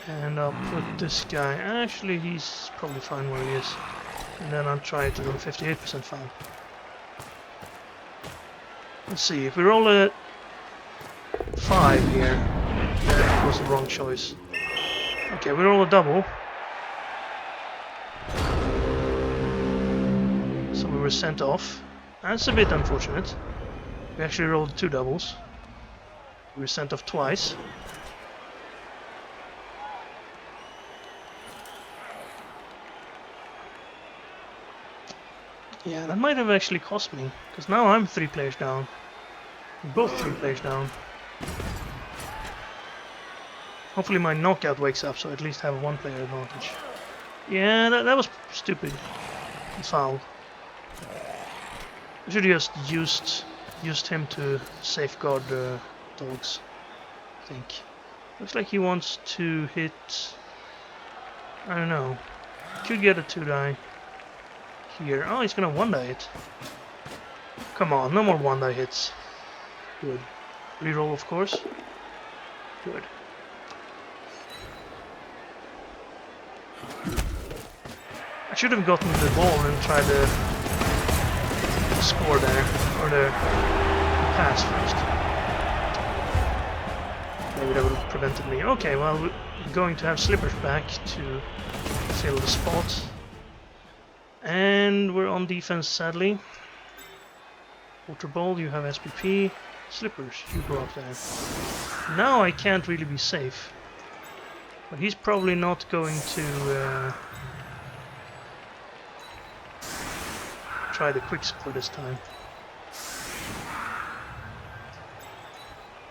And I'll put this guy, actually he's probably fine where he is. And then I'll try it on 58% fine. Let's see, if we roll a 5 here, that was the wrong choice. Okay, we roll a double. So we were sent off. That's a bit unfortunate. We actually rolled 2 doubles. We were sent off twice. Yeah, that might have actually cost me, because now I'm 3 players down. We're both 3 players down. Hopefully my knockout wakes up, so I at least have a 1 player advantage. Yeah, that was stupid. And foul. I should have just used him to safeguard the dogs, I think. Looks like he wants to hit... I don't know. Could get a 2-die here. Oh, he's gonna 1-die it. Come on, no more 1-die hits. Good. Reroll, of course. Good. I should have gotten the ball and tried to score there, or the pass first. Maybe that would have prevented me. Okay, well, we're going to have slippers back to fill the spot. And we're on defense, sadly. Water Ball, you have SPP. Slippers, you go up there. Now I can't really be safe. But he's probably not going to try the quick score this time.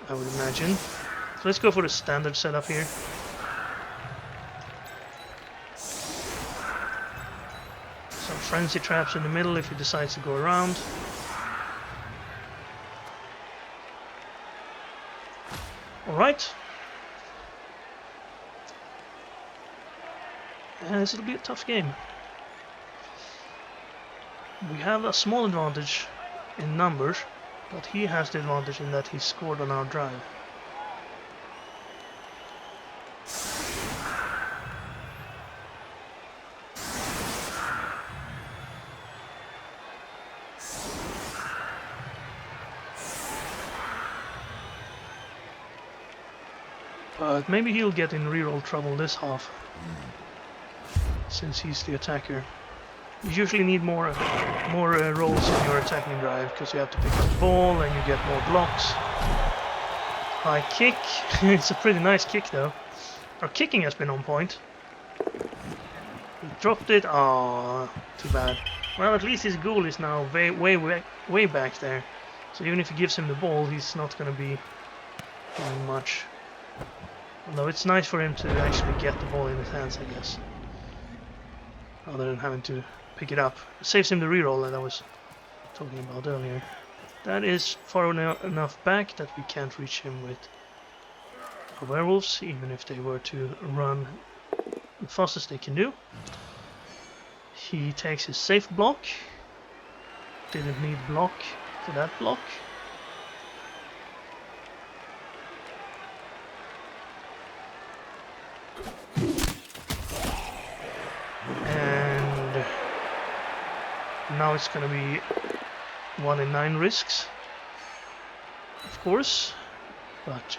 I would imagine. So let's go for the standard setup here. Some frenzy traps in the middle if he decides to go around. Alright. This will be a tough game. We have a small advantage in numbers, but he has the advantage in that he scored on our drive. But maybe he'll get in reroll trouble this half, since he's the attacker. You usually need more rolls in your attacking drive, because you have to pick up the ball and you get more blocks. High kick. It's a pretty nice kick though. Our kicking has been on point. He dropped it. Ah, too bad. Well, at least his goal is now way back there. So even if he gives him the ball, he's not going to be doing much. Although it's nice for him to actually get the ball in his hands, I guess. Rather than having to pick it up. It saves him the reroll that I was talking about earlier. That is far enough back that we can't reach him with our werewolves, even if they were to run the fastest they can do. He takes his safe block. Didn't need block for that block. And now it's gonna be 1 in 9 risks, of course, but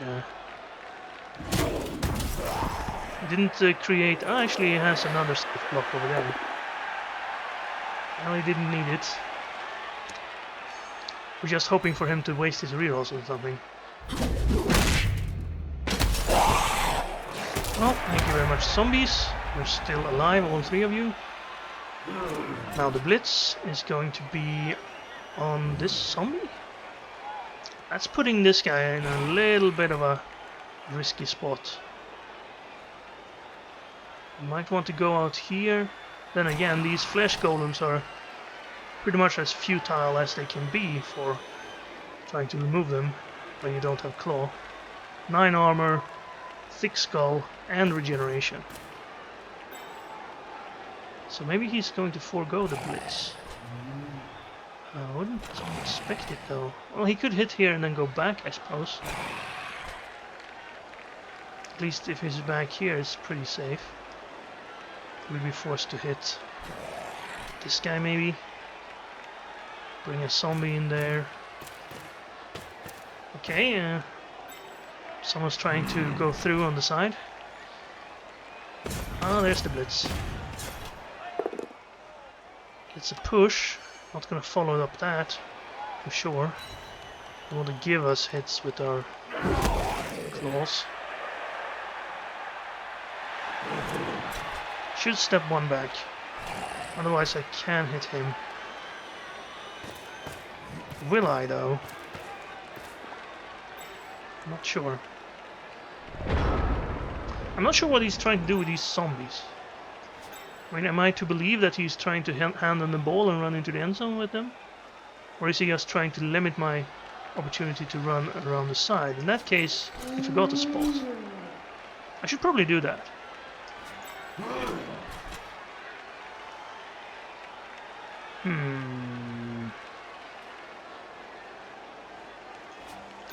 didn't create. Oh, actually, he has another safe block over there. Well, he didn't need it. We're just hoping for him to waste his rerolls or something. Well, thank you very much, zombies. You're still alive, all 3 of you. Now the blitz is going to be on this zombie. That's putting this guy in a little bit of a risky spot. You might want to go out here. Then again, these flesh golems are pretty much as futile as they can be for trying to remove them when you don't have claw. 9 armor, thick skull, and regeneration. So maybe he's going to forego the blitz. I wouldn't expect it though. Well, he could hit here and then go back, I suppose. At least if he's back here, it's pretty safe. We'll be forced to hit this guy maybe. Bring a zombie in there. Okay, someone's trying to go through on the side. Ah, there's the blitz. It's a push. Not gonna follow up that, for sure. We want to give us hits with our claws. Should step one back. Otherwise I can hit him. Will I though? I'm not sure. I'm not sure what he's trying to do with these zombies. I mean, am I to believe that he's trying to hand them the ball and run into the end zone with them? Or is he just trying to limit my opportunity to run around the side? In that case, he forgot a spot. I should probably do that.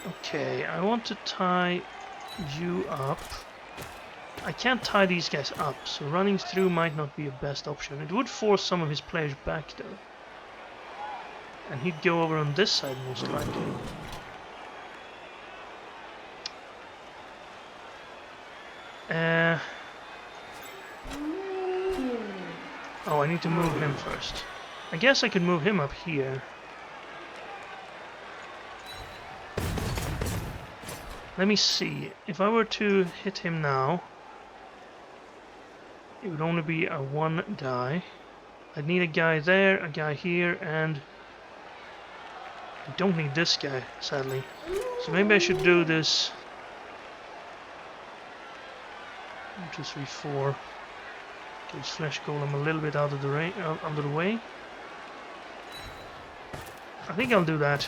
Okay, I want to tie you up. I can't tie these guys up, so running through might not be a best option. It would force some of his players back though. And he'd go over on this side most likely. Oh, I need to move him first. I guess I could move him up here. Let me see. If I were to hit him now, it would only be a one die. I'd need a guy there, a guy here, and I don't need this guy, sadly. So maybe I should do this. 1, 2, 3, 4. Get his flesh golem a little bit out of the way. I think I'll do that.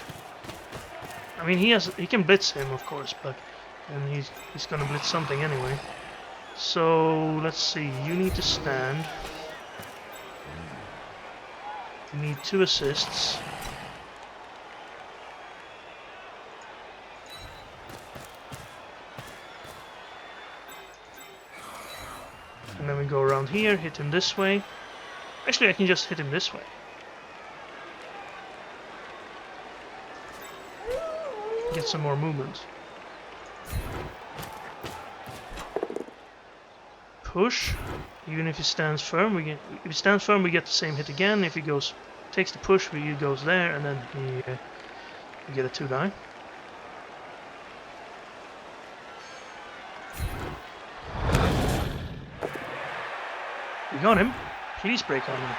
I mean, he can blitz him, of course, but and he's gonna blitz something anyway. So let's see. You need to stand. You need 2 assists. And then we go around here, hit him this way. Actually, I can just hit him this way. Get some more movement. Push. Even if he stands firm, if he stands firm, we get the same hit again. If he takes the push, he goes there, and then we get a 2 die. We got him. Please break on him.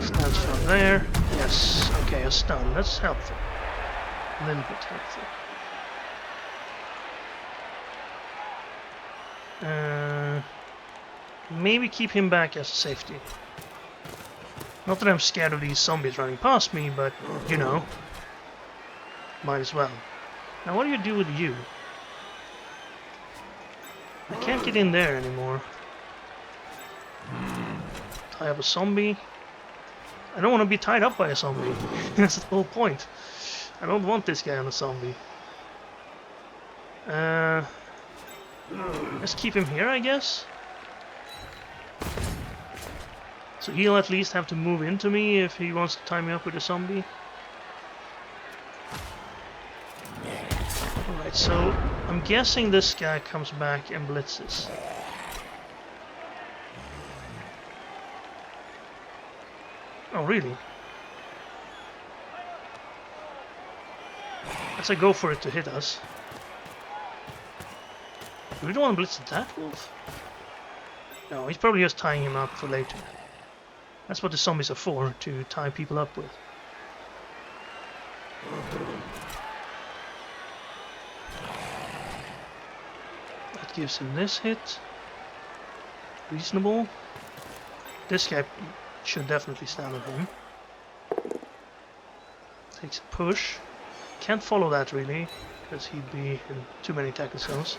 Stands from there. Yes. Okay, a stun. That's helpful. A little bit helpful. Maybe keep him back as a safety. Not that I'm scared of these zombies running past me, but, you know, might as well. Now what do you do with you? I can't get in there anymore. Tie up a zombie. I don't want to be tied up by a zombie. That's the whole point. I don't want this guy on a zombie. Let's keep him here, I guess. So he'll at least have to move into me if he wants to tie me up with a zombie. Alright, so I'm guessing this guy comes back and blitzes. Oh, really? Let's go for it to hit us. Do we don't want to blitz that wolf? No, he's probably just tying him up for later. That's what the zombies are for, to tie people up with. That gives him this hit. Reasonable. This guy should definitely stand on him. Takes a push. Can't follow that really, because he'd be in too many tackle zones.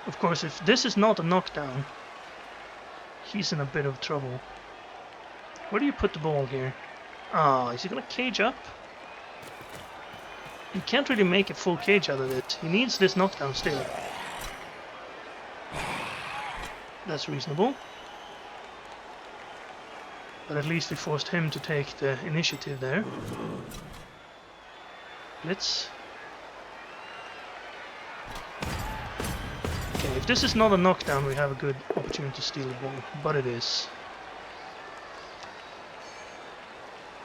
Of course, if this is not a knockdown, he's in a bit of trouble. Where do you put the ball here? Ah, is he gonna cage up? He can't really make a full cage out of it. He needs this knockdown still. That's reasonable. But at least we forced him to take the initiative there. Blitz. Okay, if this is not a knockdown, we have a good opportunity to steal the ball, but it is.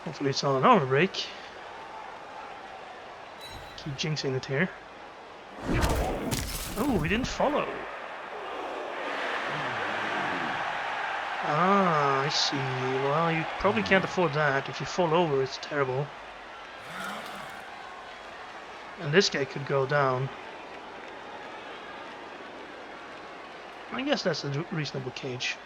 Hopefully it's not an armor break. Keep jinxing it here. Oh, we didn't follow. Ah, I see. Well, you probably can't afford that. If you fall over, it's terrible. And this guy could go down. I guess that's a reasonable cage.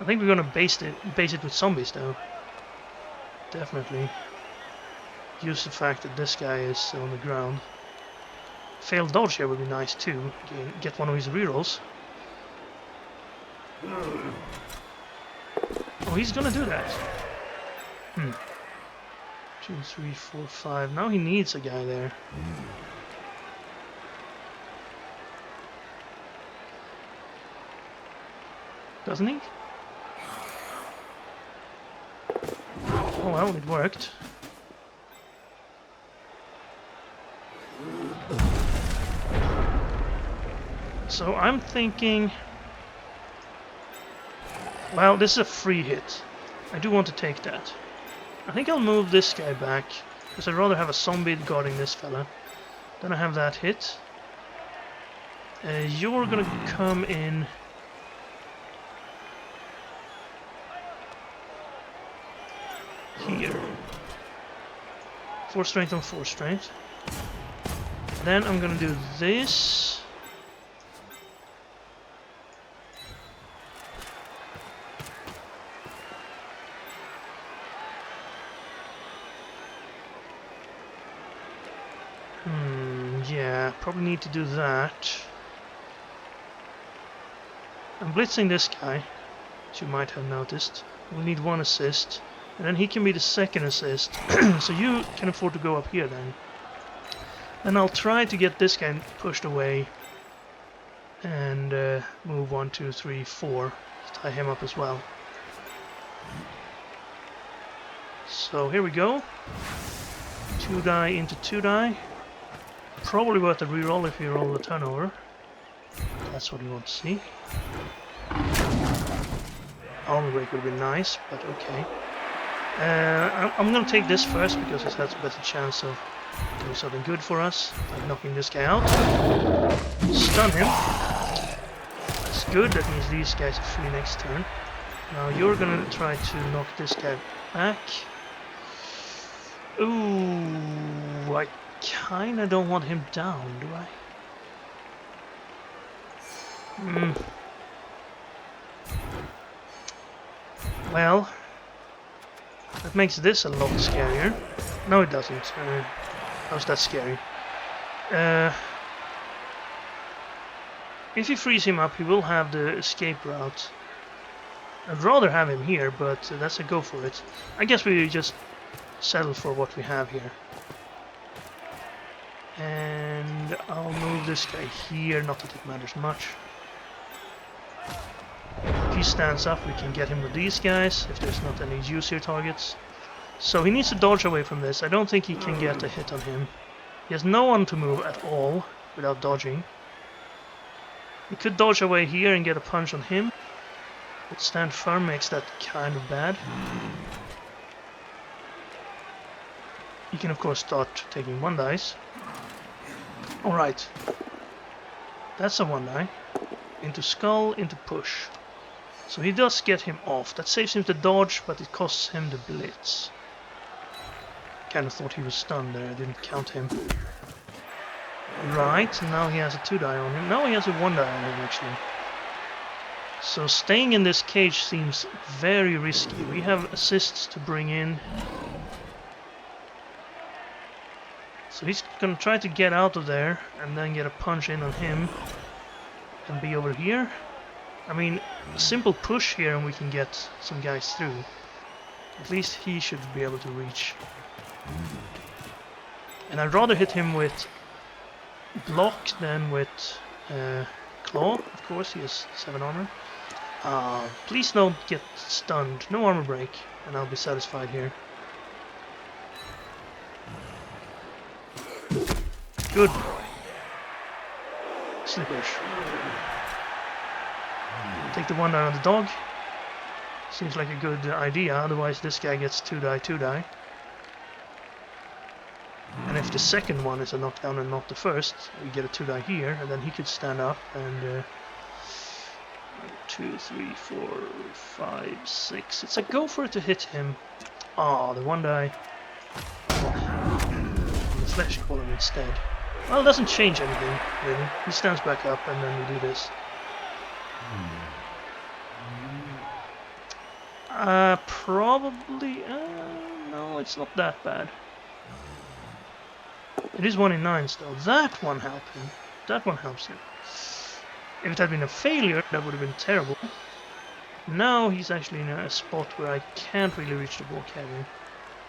I think we're gonna base it with zombies though. Definitely. Use the fact that this guy is on the ground. Failed dodge here would be nice too. Get one of his rerolls. Oh, he's gonna do that. 2, 3, 4, 5. Now he needs a guy there. Doesn't he? Oh well, it worked. So I'm thinking... Well, this is a free hit. I do want to take that. I think I'll move this guy back, because I'd rather have a zombie guarding this fella. Then I have that hit. You're gonna come in... here. 4 strength on 4 strength. Then I'm gonna do this. Yeah, probably need to do that. I'm blitzing this guy, as you might have noticed. We'll need 1 assist. And then he can be the second assist, so you can afford to go up here then. And I'll try to get this guy pushed away and move 1, 2, 3, 4. Tie him up as well. So here we go. 2 die into 2 die. Probably worth a reroll if you roll the turnover. That's what we want to see. Armor break would be nice, but okay. I'm gonna take this first because it has a better chance of doing something good for us, like knocking this guy out. Stun him. That's good, that means these guys are free next turn. Now you're gonna try to knock this guy back. Ooh, I kinda don't want him down, do I? Well... that makes this a lot scarier. No, it doesn't. How's that scary? If you freeze him up, he will have the escape route. I'd rather have him here, but that's a go for it. I guess we just settle for what we have here. And I'll move this guy here, not that it matters much. If he stands up, we can get him with these guys, if there's not any juicier targets. So he needs to dodge away from this. I don't think he can get a hit on him. He has no one to move at all without dodging. He could dodge away here and get a punch on him, but stand firm makes that kind of bad. You can of course start taking 1 dice. Alright. That's a 1 die. Into skull, into push. So he does get him off. That saves him the dodge, but it costs him the blitz. Kind of thought he was stunned there, I didn't count him. Right, now he has a 2 die on him. Now he has a 1 die on him actually. So staying in this cage seems very risky. We have assists to bring in. So he's gonna try to get out of there and then get a punch in on him. And be over here. I mean, a simple push here and we can get some guys through. At least he should be able to reach. And I'd rather hit him with block than with claw. Of course, he has 7 armor. Please don't get stunned. No armor break, and I'll be satisfied here. Good boy. Slippers. Take the one down on the dog. Seems like a good idea, otherwise this guy gets 2 die, 2 die. And if the second one is a knockdown and not the first, we get a 2 die here, and then he could stand up and 2, 3, 4, 5, 6. It's a go for it to hit him. The 1 die. The flesh column instead. Well, it doesn't change anything, really. He stands back up and then we do this. Probably... no, it's not that bad. It is 1 in 9 still. That one helped him. That one helps him. If it had been a failure, that would have been terrible. Now he's actually in a spot where I can't really reach the ball carrier.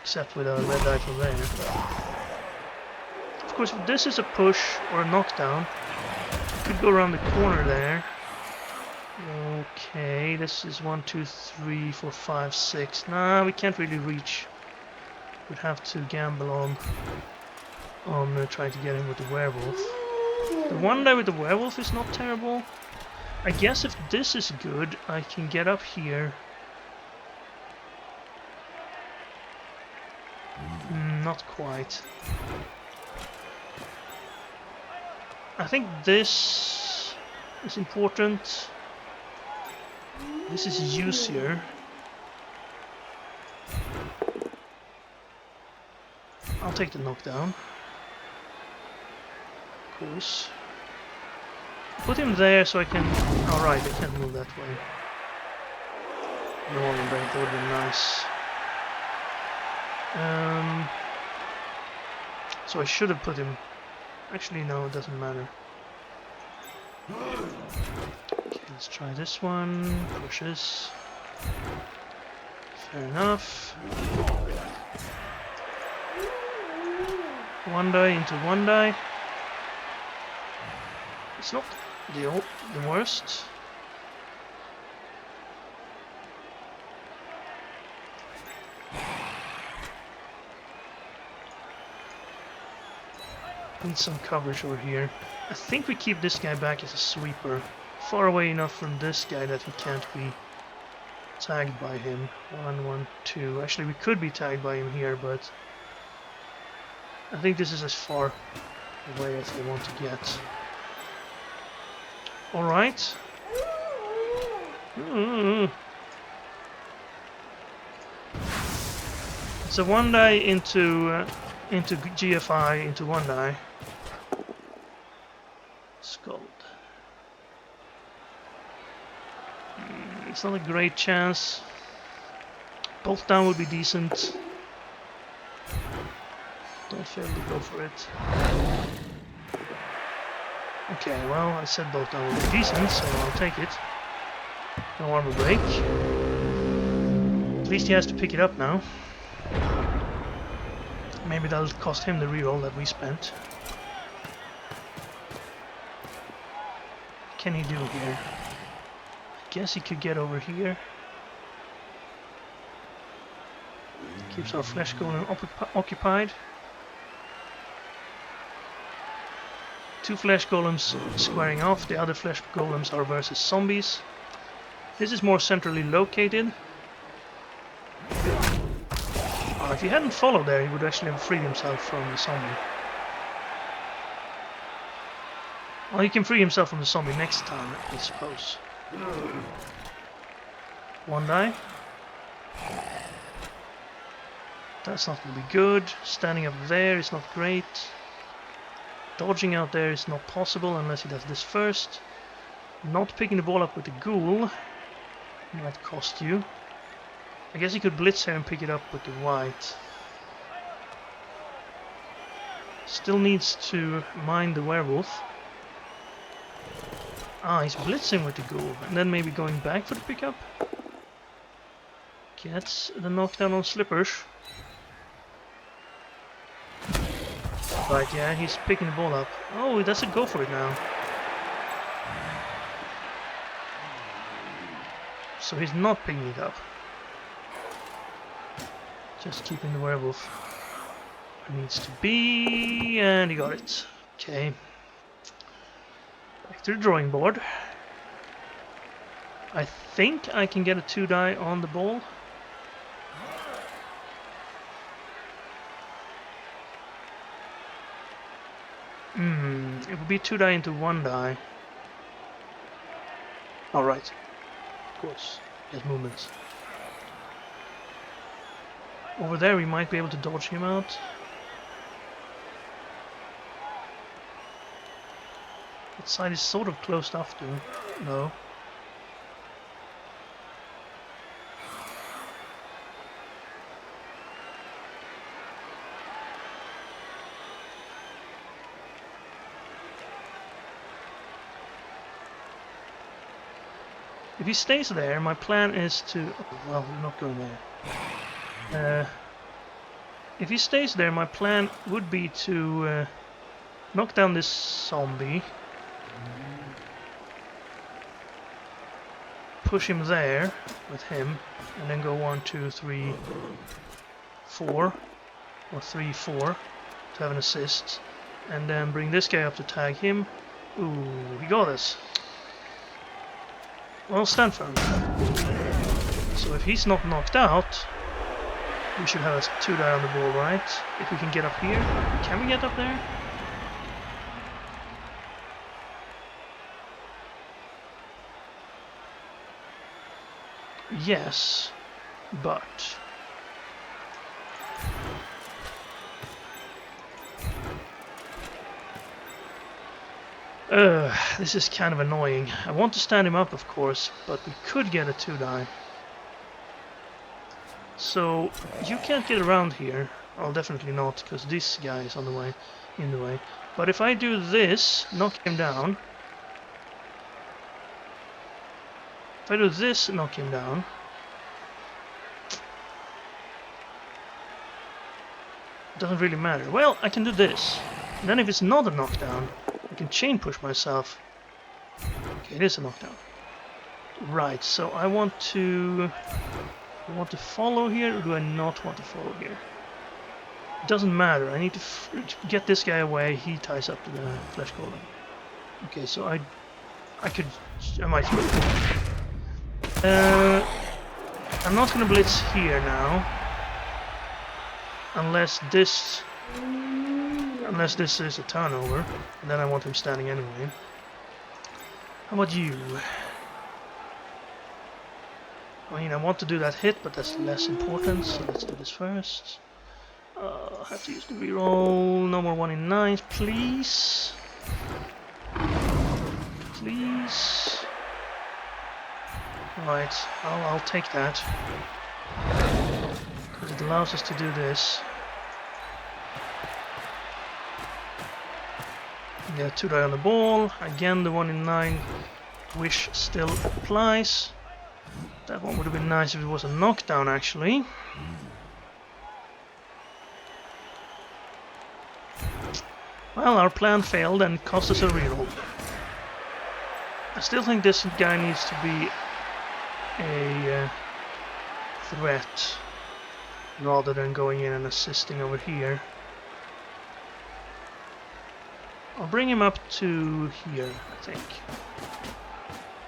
Except with a red die from there. Of course, if this is a push or a knockdown, could go around the corner there. Okay, this is 1, 2, 3, 4, 5, 6. Nah, we can't really reach. We'd have to gamble on trying to get him with the werewolf. The 1 die with the werewolf is not terrible. I guess if this is good, I can get up here. Not quite. I think this is important. This is easier. I'll take the knockdown. Of course. Put him there so I can... Alright, I can't move that way. No one break, that would be nice. So I should have put him... Actually, no, it doesn't matter. Okay, let's try this one. Pushes. Fair enough. 1 die into 1 die. It's not the worst. Need some coverage over here. I think we keep this guy back as a sweeper. Far away enough from this guy that he can't be tagged by him. 1, 1, 2. Actually, we could be tagged by him here, but I think this is as far away as they want to get. Alright. It's a 1 die into GFI into 1 die. Scald. It's not a great chance. Bolt down would be decent. Don't fail to go for it. Okay, well, I said bolt down would be decent, so I'll take it. No armor break. At least he has to pick it up now. Maybe that'll cost him the reroll that we spent. What can he do here? I guess he could get over here. Keeps our flesh golem occupied. 2 flesh golems squaring off, the other flesh golems are versus zombies. This is more centrally located. If he hadn't followed there, he would actually have freed himself from the zombie. Well, he can free himself from the zombie next time, I suppose. 1 die. That's not going to be good. Standing up there is not great. Dodging out there is not possible unless he does this first. Not picking the ball up with the ghoul might cost you. I guess he could blitz here and pick it up with the white. Still needs to mine the werewolf. He's blitzing with the ghoul and then maybe going back for the pickup. Gets the knockdown on Slippers. Right, yeah, he's picking the ball up. Oh, he doesn't go for it now. So he's not picking it up. Just keeping the werewolf where it needs to be, and he got it. Okay. Back to the drawing board. I think I can get a 2-die on the ball. It would be 2-die into 1-die. Alright. Of course. He has movements. Over there we might be able to dodge him out. That side is sort of closed off too. No. If he stays there, my plan is to... Oh, well, we're not going there. If he stays there, my plan would be to knock down this zombie. Push him there with him, and then go 1, 2, 3, 4, or 3, 4 to have an assist, and then bring this guy up to tag him. Ooh, he got us. Well, stand firm. So if he's not knocked out, we should have a 2-die on the ball, right? If we can get up here. Can we get up there? Yes, but... this is kind of annoying. I want to stand him up, of course, but we could get a 2-die. So, you can't get around here. Well, definitely not, because this guy is on the way, in the way. But if I do this, knock him down... If I do this, knock him down... It doesn't really matter. Well, I can do this. And then if it's not a knockdown, I can chain push myself. Okay, it is a knockdown. Right, so I want to follow here, or do I not want to follow here? It doesn't matter. I need to get this guy away. He ties up to the flesh golem. Okay, so I might. I'm not gonna blitz here now, unless this is a turnover, and then I want him standing anyway. How about you? I mean, I want to do that hit, but that's less important, so let's do this first. I have to use the reroll. No more 1 in 9, please. Please. Right, I'll take that. Because it allows us to do this. Yeah, 2-die on the ball. Again, the 1 in 9 wish still applies. That one would have been nice if it was a knockdown, actually. Well, our plan failed and cost us a reroll. I still think this guy needs to be a threat rather than going in and assisting over here. I'll bring him up to here, I think.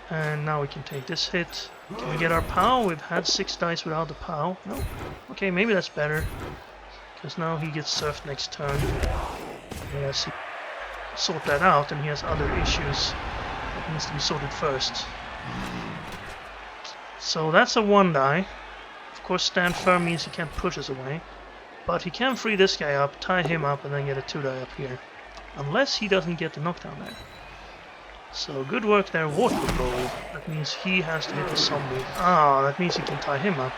And now we can take this hit. Can we get our POW? We've had 6 dice without the POW. No. Okay, maybe that's better. Because now he gets surfed next turn. Yes, he sort that out, and he has other issues that needs to be sorted first. So that's a 1-die. Of course, stand firm means he can't push us away. But he can free this guy up, tie him up, and then get a 2-die up here. Unless he doesn't get the knockdown there. So good work there, Water Bowl. That means he has to hit the zombie. Ah, that means he can tie him up.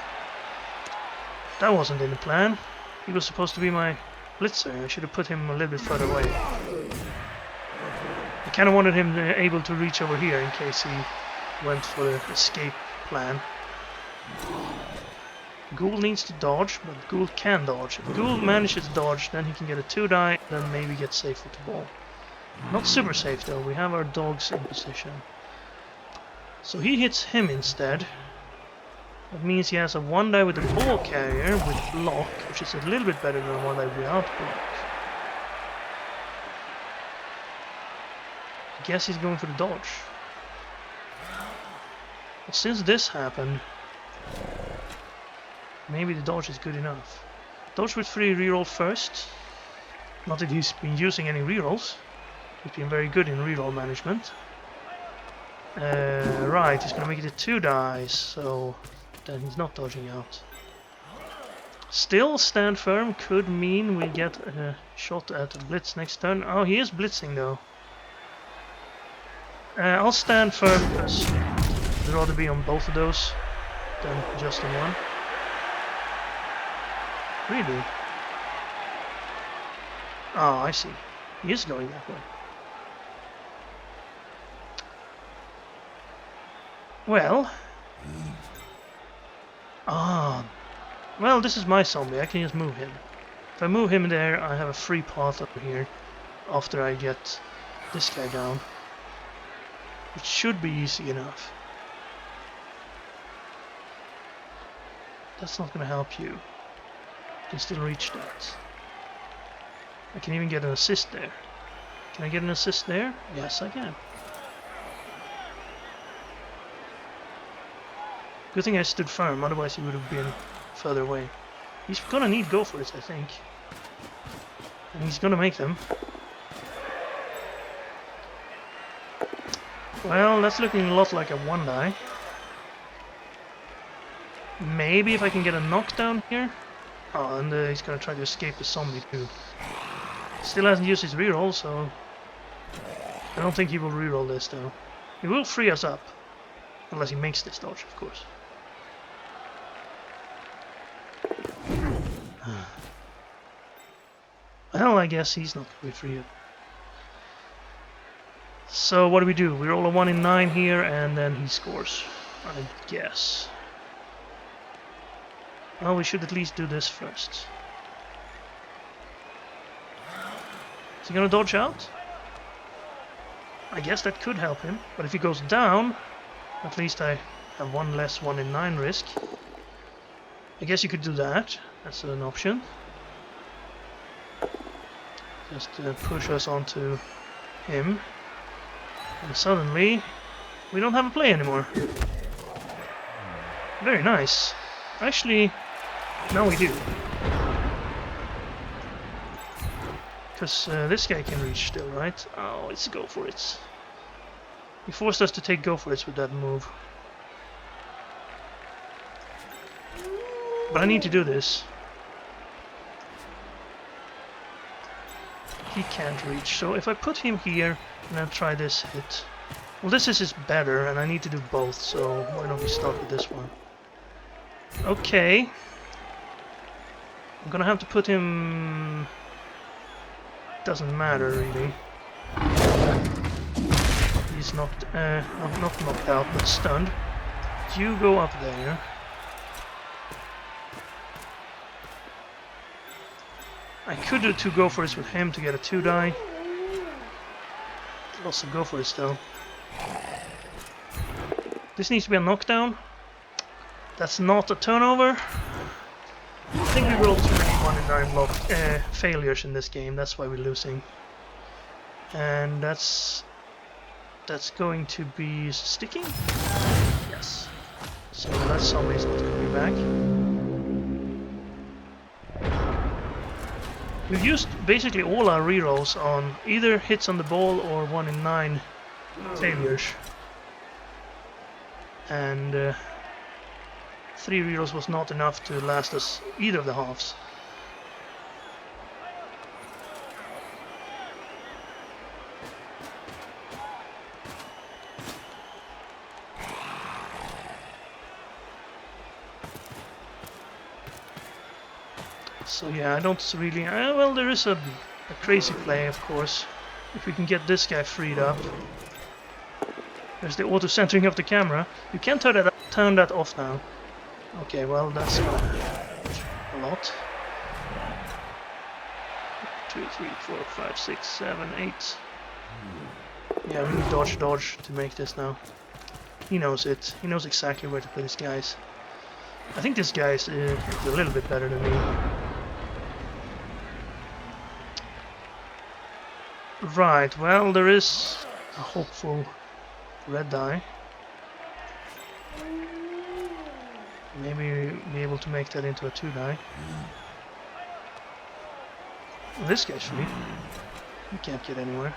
That wasn't in the plan. He was supposed to be my blitzer. I should have put him a little bit further away. I kind of wanted him able to reach over here in case he went for the escape plan. Ghoul needs to dodge, but Ghoul can dodge. If Ghoul manages to dodge, then he can get a 2-die, then maybe get safe with the ball. Not super safe though, we have our dogs in position. So he hits him instead. That means he has a 1-die with the ball carrier with block, which is a little bit better than a 1-die without block. I guess he's going for the dodge. But since this happened, maybe the dodge is good enough. Dodge with free reroll first. Not that he's been using any rerolls. He's been very good in reroll management. Right, he's gonna make it a 2-dice, so then he's not dodging out. Still, stand firm could mean we get a shot at a blitz next turn. Oh, he is blitzing though. I'll stand firm because I'd rather be on both of those than just on one. Really? Oh, I see. He is going that way. Well... well, this is my zombie. I can just move him. If I move him there, I have a free path over here after I get this guy down. It should be easy enough. That's not going to help you. I can still reach that. I can even get an assist there. Can I get an assist there? Yes, I can. Good thing I stood firm, otherwise he would have been further away. He's gonna need go for it, I think. And he's gonna make them. Well, that's looking a lot like a 1-die. Maybe if I can get a knockdown here. Oh, and he's gonna try to escape the zombie too. Still hasn't used his reroll, so I don't think he will reroll this though. He will free us up. Unless he makes this dodge, of course. Well, I guess he's not going to be free up. So what do? We roll a 1 in 9 here, and then he scores, I guess. Well, we should at least do this first. Is he going to dodge out? I guess that could help him, but if he goes down, at least I have one less 1 in 9 risk. I guess you could do that. That's an option. Just push us onto him. And suddenly, we don't have a play anymore. Very nice. Actually, now we do. Because this guy can reach still, right? Oh, it's go for it. He forced us to take go for it with that move. But I need to do this. He can't reach, so if I put him here and then try this hit... Well, this is better, and I need to do both, so why don't we start with this one? Okay. I'm gonna have to put him... Doesn't matter, really. He's not knocked out, but stunned. You go up there. I could do 2 go for it with him to get a 2-die. Lots of go for it though. This needs to be a knockdown. That's not a turnover. I think we rolled too many 1 in 9 block failures in this game. That's why we're losing. And that's going to be sticking. Yes. So that zombie's not coming back. We've used basically all our rerolls on either hits on the ball or 1 in 9 failures. And 3 rerolls was not enough to last us either of the halves. So yeah, I don't really... well, there is a crazy play, of course. If we can get this guy freed up. There's the auto-centering of the camera. You can turn that off now. Okay, well, that's gonna lot. 2, 3, 4, 5, 6, 7, 8. Yeah, we need dodge to make this now. He knows it. He knows exactly where to put his guys. I think this guy is a little bit better than me. Right, well, there is a hopeful red die. Maybe be able to make that into a 2 die. Well, this guy's free. He can't get anywhere.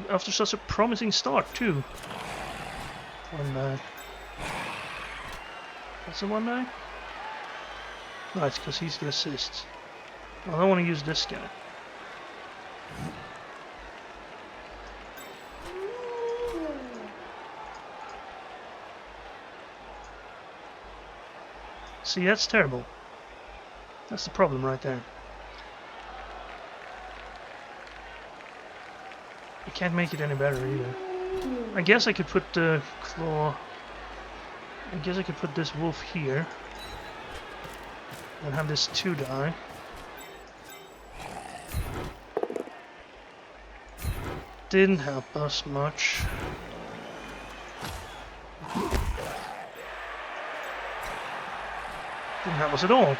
After such a promising start, too. 1 die. That's a 1 die? No, it's because he's the assist. Well, I don't want to use this guy. See, that's terrible. That's the problem right there. I can't make it any better either. I guess I could put the claw... I guess I could put this wolf here. And have this 2 die. Didn't help us much. Didn't help us at all.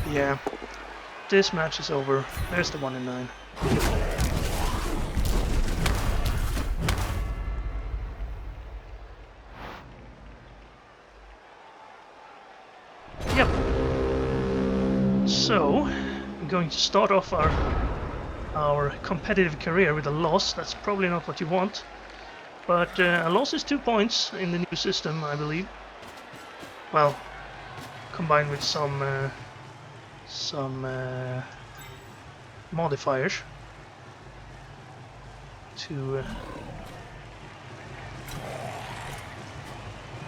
Yeah, this match is over. There's the 1 in 9. Yep. So, we're going to start off our competitive career with a loss. That's probably not what you want, but a loss is 2 points in the new system, I believe. Well, combined with some modifiers to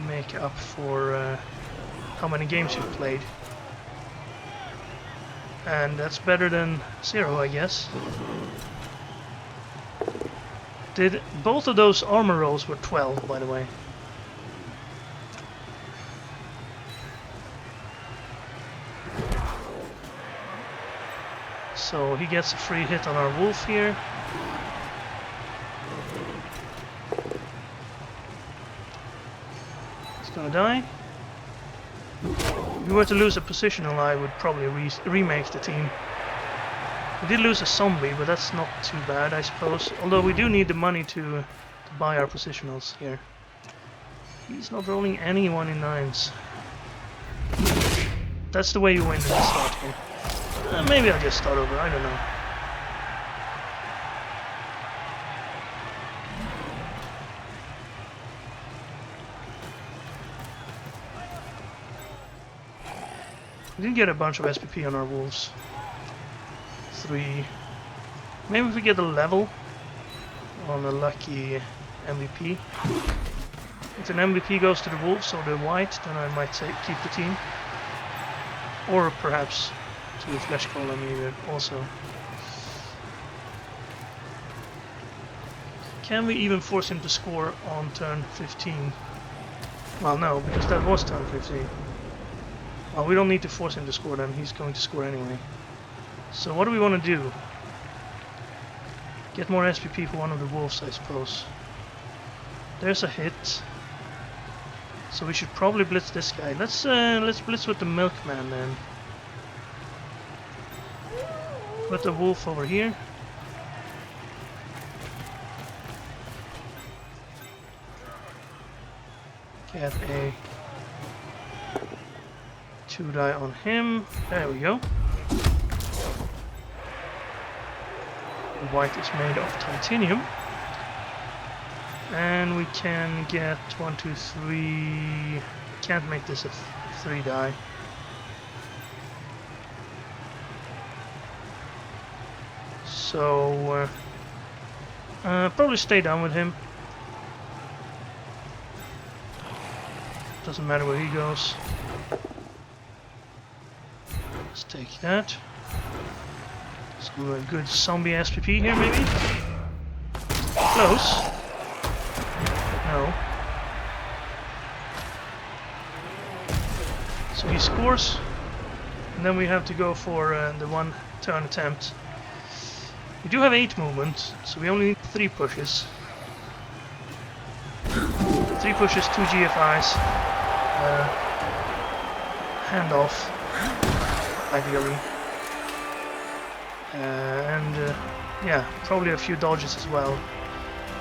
make up for how many games you've played. And that's better than 0, I guess. Both of those armor rolls were 12, by the way. So he gets a free hit on our wolf here. He's gonna die. If we were to lose a positional, I would probably remake the team. We did lose a zombie, but that's not too bad, I suppose. Although we do need the money to buy our positionals here. He's not rolling any 1 in 9s. That's the way you win in the start here. Maybe I'll just start over, I don't know. We did get a bunch of SPP on our wolves. 3. Maybe if we get a level on a lucky MVP. If an MVP goes to the wolves or the white, then I might say keep the team. Or perhaps to the flesh column either also. Can we even force him to score on turn 15? Well, no, because that was turn 15. Well, we don't need to force him to score then, he's going to score anyway. So what do we want to do? Get more SPP for one of the wolves, I suppose. There's a hit. So we should probably blitz this guy. Let's blitz with the milkman then. Put the wolf over here. Get a 2 die on him. There we go. The white is made of titanium. And we can get 1, 2, 3. Can't make this a 3 die. So probably stay down with him. Doesn't matter where he goes. Let's take that. Some good zombie SPP here, maybe? Close. No. So he scores, and then we have to go for the 1 turn attempt. We do have 8 movement, so we only need 3 pushes. 3 pushes, 2 GFIs. Handoff, ideally. Yeah, probably a few dodges as well.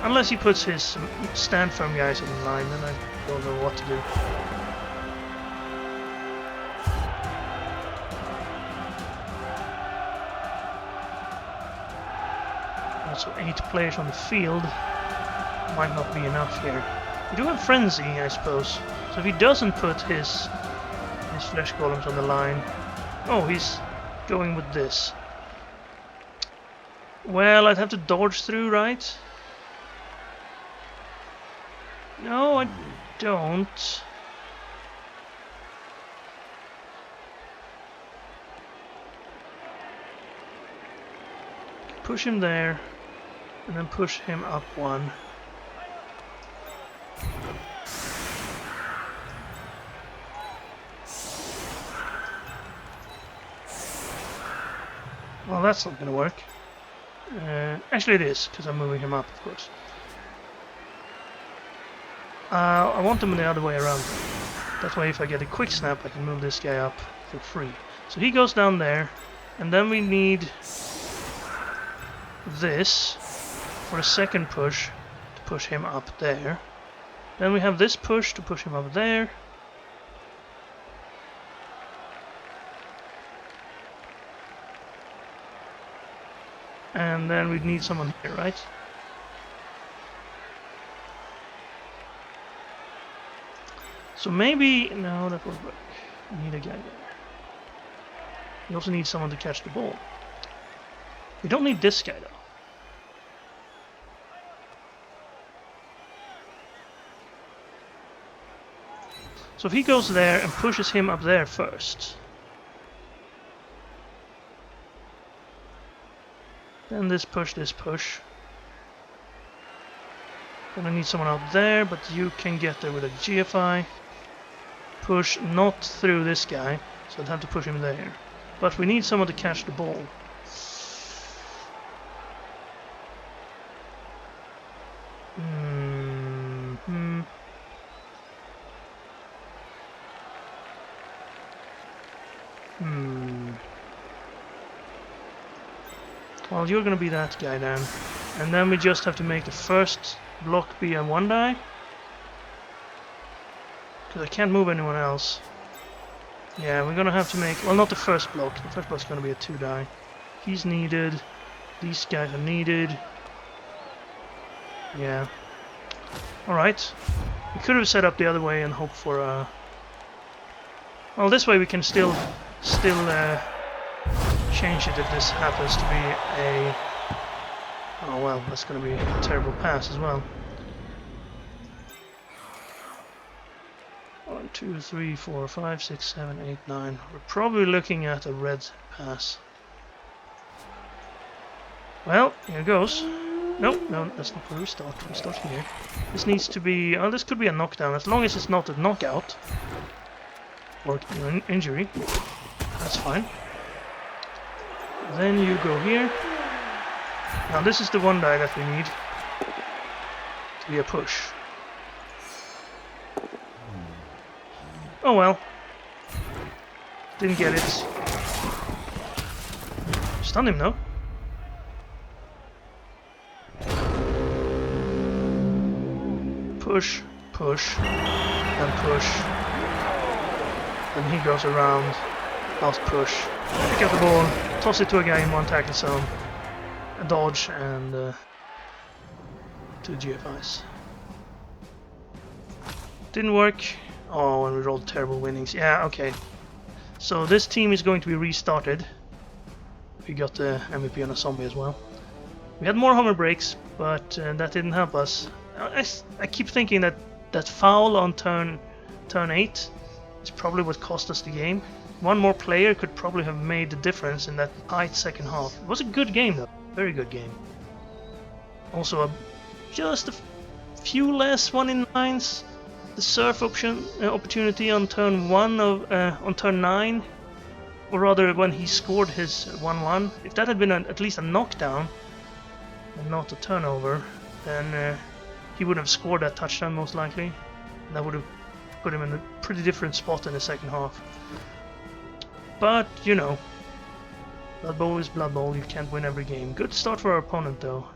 Unless he puts his stand firm guys on the line, then I don't know what to do. Also 8 players on the field might not be enough here. We do have Frenzy, I suppose. So if he doesn't put his flesh columns on the line... Oh, he's going with this. Well, I'd have to dodge through, right? No, I don't. Push him there, and then push him up 1. Well, that's not gonna work. Actually it is, because I'm moving him up, of course. I want him the other way around. That way if I get a quick snap I can move this guy up for free. So he goes down there, and then we need this for a second push to push him up there. Then we have this push to push him up there. And then we'd need someone here, right? So maybe... no, that won't work. We need a guy there. We also need someone to catch the ball. We don't need this guy, though. So if he goes there and pushes him up there first... then this push, this push. Then I need someone out there, but you can get there with a GFI. Push not through this guy, so I'd have to push him there. But we need someone to catch the ball. Well, you're gonna be that guy then. And then we just have to make the first block be a 1 die. Because I can't move anyone else. Yeah, we're gonna have to make... well, not the first block. The first block's gonna be a 2 die. He's needed. These guys are needed. Yeah. Alright. We could have set up the other way and hoped for a... well, this way we can still change it if this happens to be a... oh well, that's going to be a terrible pass as well. 1, 2, 3, 4, 5, 6, 7, 8, 9. We're probably looking at a red pass. Well, here goes. No, that's not where we start. We start here. This needs to be... oh, this could be a knockdown, as long as it's not a knockout. Or an injury. That's fine. Then you go here. Now this is the 1 die that we need to be a push. Oh well. Didn't get it. Stun him though. Push, push, and push. Then he goes around. Last push. Pick up the ball. Toss it to a guy in 1 tackle zone. A dodge and 2 GFIs. Didn't work. Oh, and we rolled terrible winnings. Yeah, okay. So this team is going to be restarted. We got the MVP on a zombie as well. We had more hover breaks, but that didn't help us. I keep thinking that foul on turn 8 is probably what cost us the game. One more player could probably have made the difference in that tight second half. It was a good game though, very good game. Also just a few less 1-in-9s. The surf opportunity on turn 1 of on turn 9, or rather when he scored his 1-1. If that had been at least a knockdown and not a turnover, then he would have scored that touchdown most likely. That would have put him in a pretty different spot in the second half. But you know, Blood Bowl is Blood Bowl. You can't win every game. Good start for our opponent though.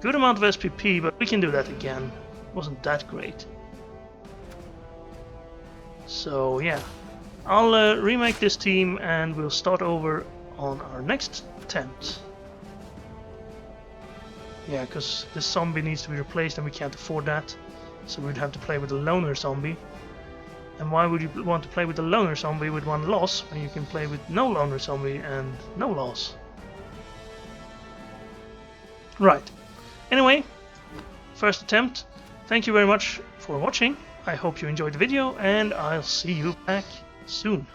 Good amount of SPP, but we can do that again. Wasn't that great. So yeah, I'll remake this team and we'll start over on our next attempt. Yeah, because this zombie needs to be replaced and we can't afford that. So we'd have to play with a loner zombie. And why would you want to play with a loner zombie with 1 loss when you can play with no loner zombie and no loss? Right. Anyway, first attempt. Thank you very much for watching. I hope you enjoyed the video and I'll see you back soon.